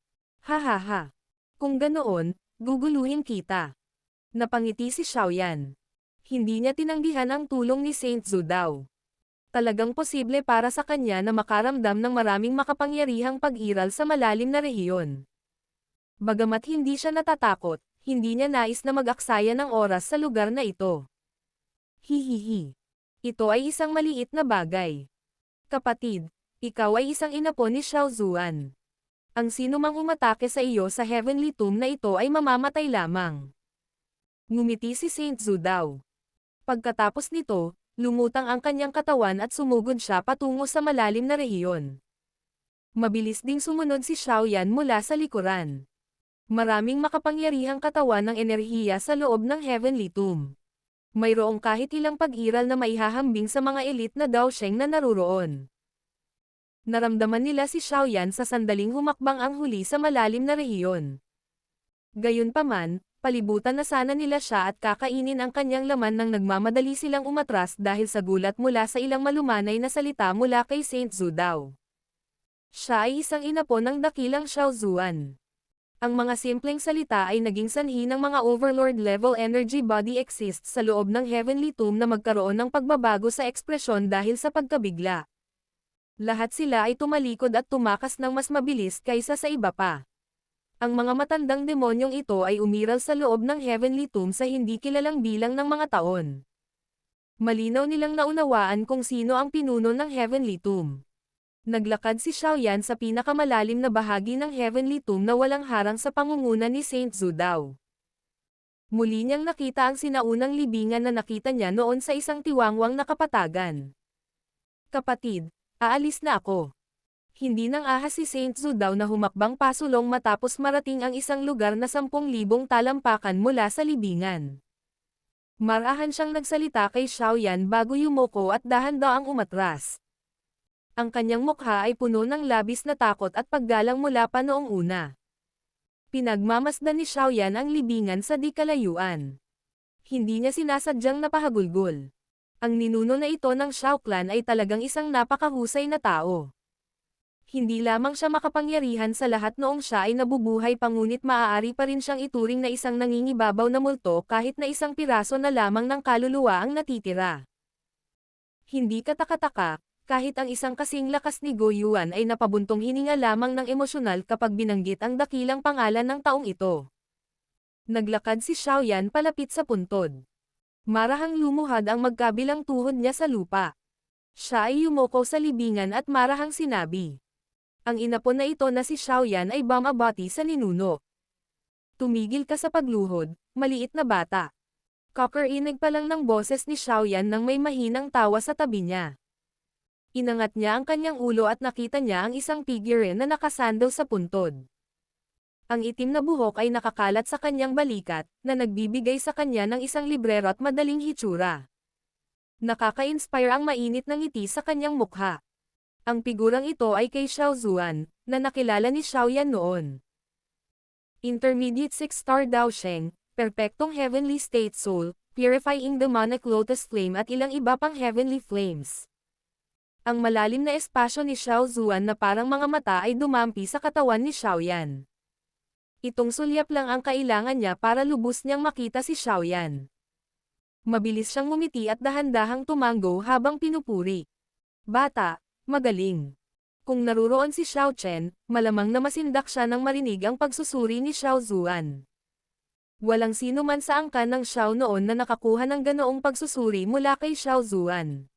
Hahaha. Kung ganoon, guguluhin kita. Napangiti si Xiaoyan. Hindi niya tinanggihan ang tulong ni Saint Zhu daw. Talagang posible para sa kanya na makaramdam ng maraming makapangyarihang pag-iral sa malalim na rehiyon. Bagamat hindi siya natatakot, hindi niya nais na mag-aksaya ng oras sa lugar na ito. Hihihi. Ito ay isang maliit na bagay. Kapatid, ikaw ay isang inapo ni Xiao Zuan. Ang sinumang umatake sa iyo sa Heavenly Tomb na ito ay mamamatay lamang. Ngumiti si Saint Zhu daw. Pagkatapos nito, lumutang ang kanyang katawan at sumugod siya patungo sa malalim na rehiyon. Mabilis ding sumunod si Xiaoyan mula sa likuran. Maraming makapangyarihang katawan ng enerhiya sa loob ng Heavenly Tomb. Mayroong kahit ilang pag-iral na maihahambing sa mga elite na Daosheng na naruroon. Naramdaman nila si Xiaoyan sa sandaling humakbang ang huli sa malalim na rehiyon. Gayunpaman, palibutan na sana nila siya at kakainin ang kanyang laman nang nagmamadali silang umatras dahil sa gulat mula sa ilang malumanay na salita mula kay Saint Zhu daw. Siya ay isang inapo ng dakilang Xiao Zuan. Ang mga simpleng salita ay naging sanhi ng mga overlord-level energy body exists sa loob ng Heavenly Tomb na magkaroon ng pagbabago sa ekspresyon dahil sa pagkabigla. Lahat sila ay tumalikod at tumakas ng mas mabilis kaysa sa iba pa. Ang mga matandang demonyong ito ay umiral sa loob ng Heavenly Tomb sa hindi kilalang bilang ng mga taon. Malinaw nilang naunawaan kung sino ang pinuno ng Heavenly Tomb. Naglakad si Xiaoyan sa pinakamalalim na bahagi ng Heavenly Tomb na walang harang sa pangunguna ni Saint Zhu daw. Muli niyang nakita ang sinaunang libingan na nakita niya noon sa isang tiwangwang na kapatagan. Kapatid, aalis na ako. Hindi nang ahas si Saint Zhu daw na humakbang pasulong matapos marating ang isang lugar na 10,000 talampakan mula sa libingan. Marahan siyang nagsalita kay Xiaoyan bago yumuko at dahan-daang umatras. Ang kanyang mukha ay puno ng labis na takot at paggalang mula pa noong una. Pinagmamasdan ni Xiaoyan ang libingan sa di kalayuan. Hindi niya sinasadyang napahagulgol. Ang ninuno na ito ng Xiao Clan ay talagang isang napakahusay na tao. Hindi lamang siya makapangyarihan sa lahat noong siya ay nabubuhay ngunit maaari pa rin siyang ituring na isang nangingibabaw na multo kahit na isang piraso na lamang ng kaluluwa ang natitira. Hindi katakataka, kahit ang isang kasing lakas ni Go Yuan ay napabuntong hininga lamang ng emosyonal kapag binanggit ang dakilang pangalan ng taong ito. Naglakad si Xiaoyan palapit sa puntod. Marahang lumuhad ang magkabilang tuhod niya sa lupa. Siya ay yumuko sa libingan at marahang sinabi. Ang inapon na ito na si Xiaoyan ay bumabati sa ninuno. Tumigil ka sa pagluhod, maliit na bata. Kakarinig pa lang ng boses ni Xiaoyan nang may mahinang tawa sa tabi niya. Inangat niya ang kanyang ulo at nakita niya ang isang figurine na nakasandal sa puntod. Ang itim na buhok ay nakakalat sa kanyang balikat, na nagbibigay sa kanya ng isang librero at madaling hitsura. Nakaka-inspire ang mainit na ngiti sa kanyang mukha. Ang figurang ito ay kay Xiao Zuan, na nakilala ni Xiaoyan noon. Intermediate 6-star Dao Sheng, Perpektong Heavenly State Soul, Purifying Demonic Lotus Flame at ilang iba pang Heavenly Flames. Ang malalim na espasyo ni Xiao Zuan na parang mga mata ay dumampi sa katawan ni Xiaoyan. Itong sulyap lang ang kailangan niya para lubos niyang makita si Xiaoyan. Mabilis siyang ngumiti at dahan-dahang tumango habang pinupuri. Bata, magaling. Kung naruroon si Xiao Chen, malamang na masindak siya nang marinig ang pagsusuri ni Xiao Zuan. Walang sino man sa angkan ng Xiao noon na nakakuha ng ganoong pagsusuri mula kay Xiao Zuan.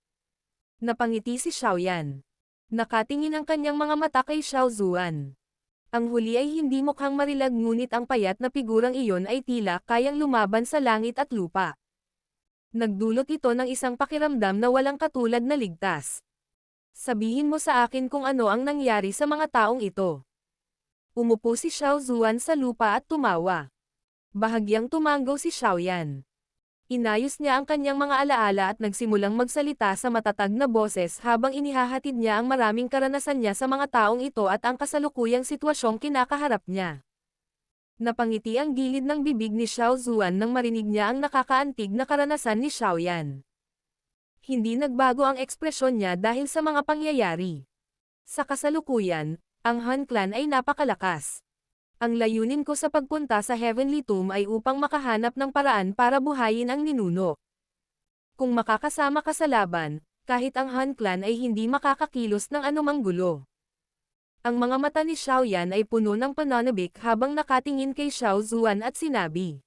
Napangiti si Xiaoyan. Nakatingin ang kanyang mga mata kay Xiao Zuan. Ang huli ay hindi mukhang marilag ngunit ang payat na figurang iyon ay tila kayang lumaban sa langit at lupa. Nagdulot ito ng isang pakiramdam na walang katulad na ligtas. Sabihin mo sa akin kung ano ang nangyari sa mga taong ito. Umupo si Xiao Zuan sa lupa at tumawa. Bahagyang tumango si Xiaoyan. Inayos niya ang kanyang mga alaala at nagsimulang magsalita sa matatag na boses habang inihahatid niya ang maraming karanasan niya sa mga taong ito at ang kasalukuyang sitwasyong kinakaharap niya. Napangiti ang gilid ng bibig ni Xiao Zuan nang marinig niya ang nakakaantig na karanasan ni Xiaoyan. Hindi nagbago ang ekspresyon niya dahil sa mga pangyayari. Sa kasalukuyan, ang Han Clan ay napakalakas. Ang layunin ko sa pagpunta sa Heavenly Tomb ay upang makahanap ng paraan para buhayin ang ninuno. Kung makakasama ka sa laban, kahit ang Han Clan ay hindi makakakilos ng anumang gulo. Ang mga mata ni Xiaoyan ay puno ng pananabik habang nakatingin kay Xiao Zuan at sinabi.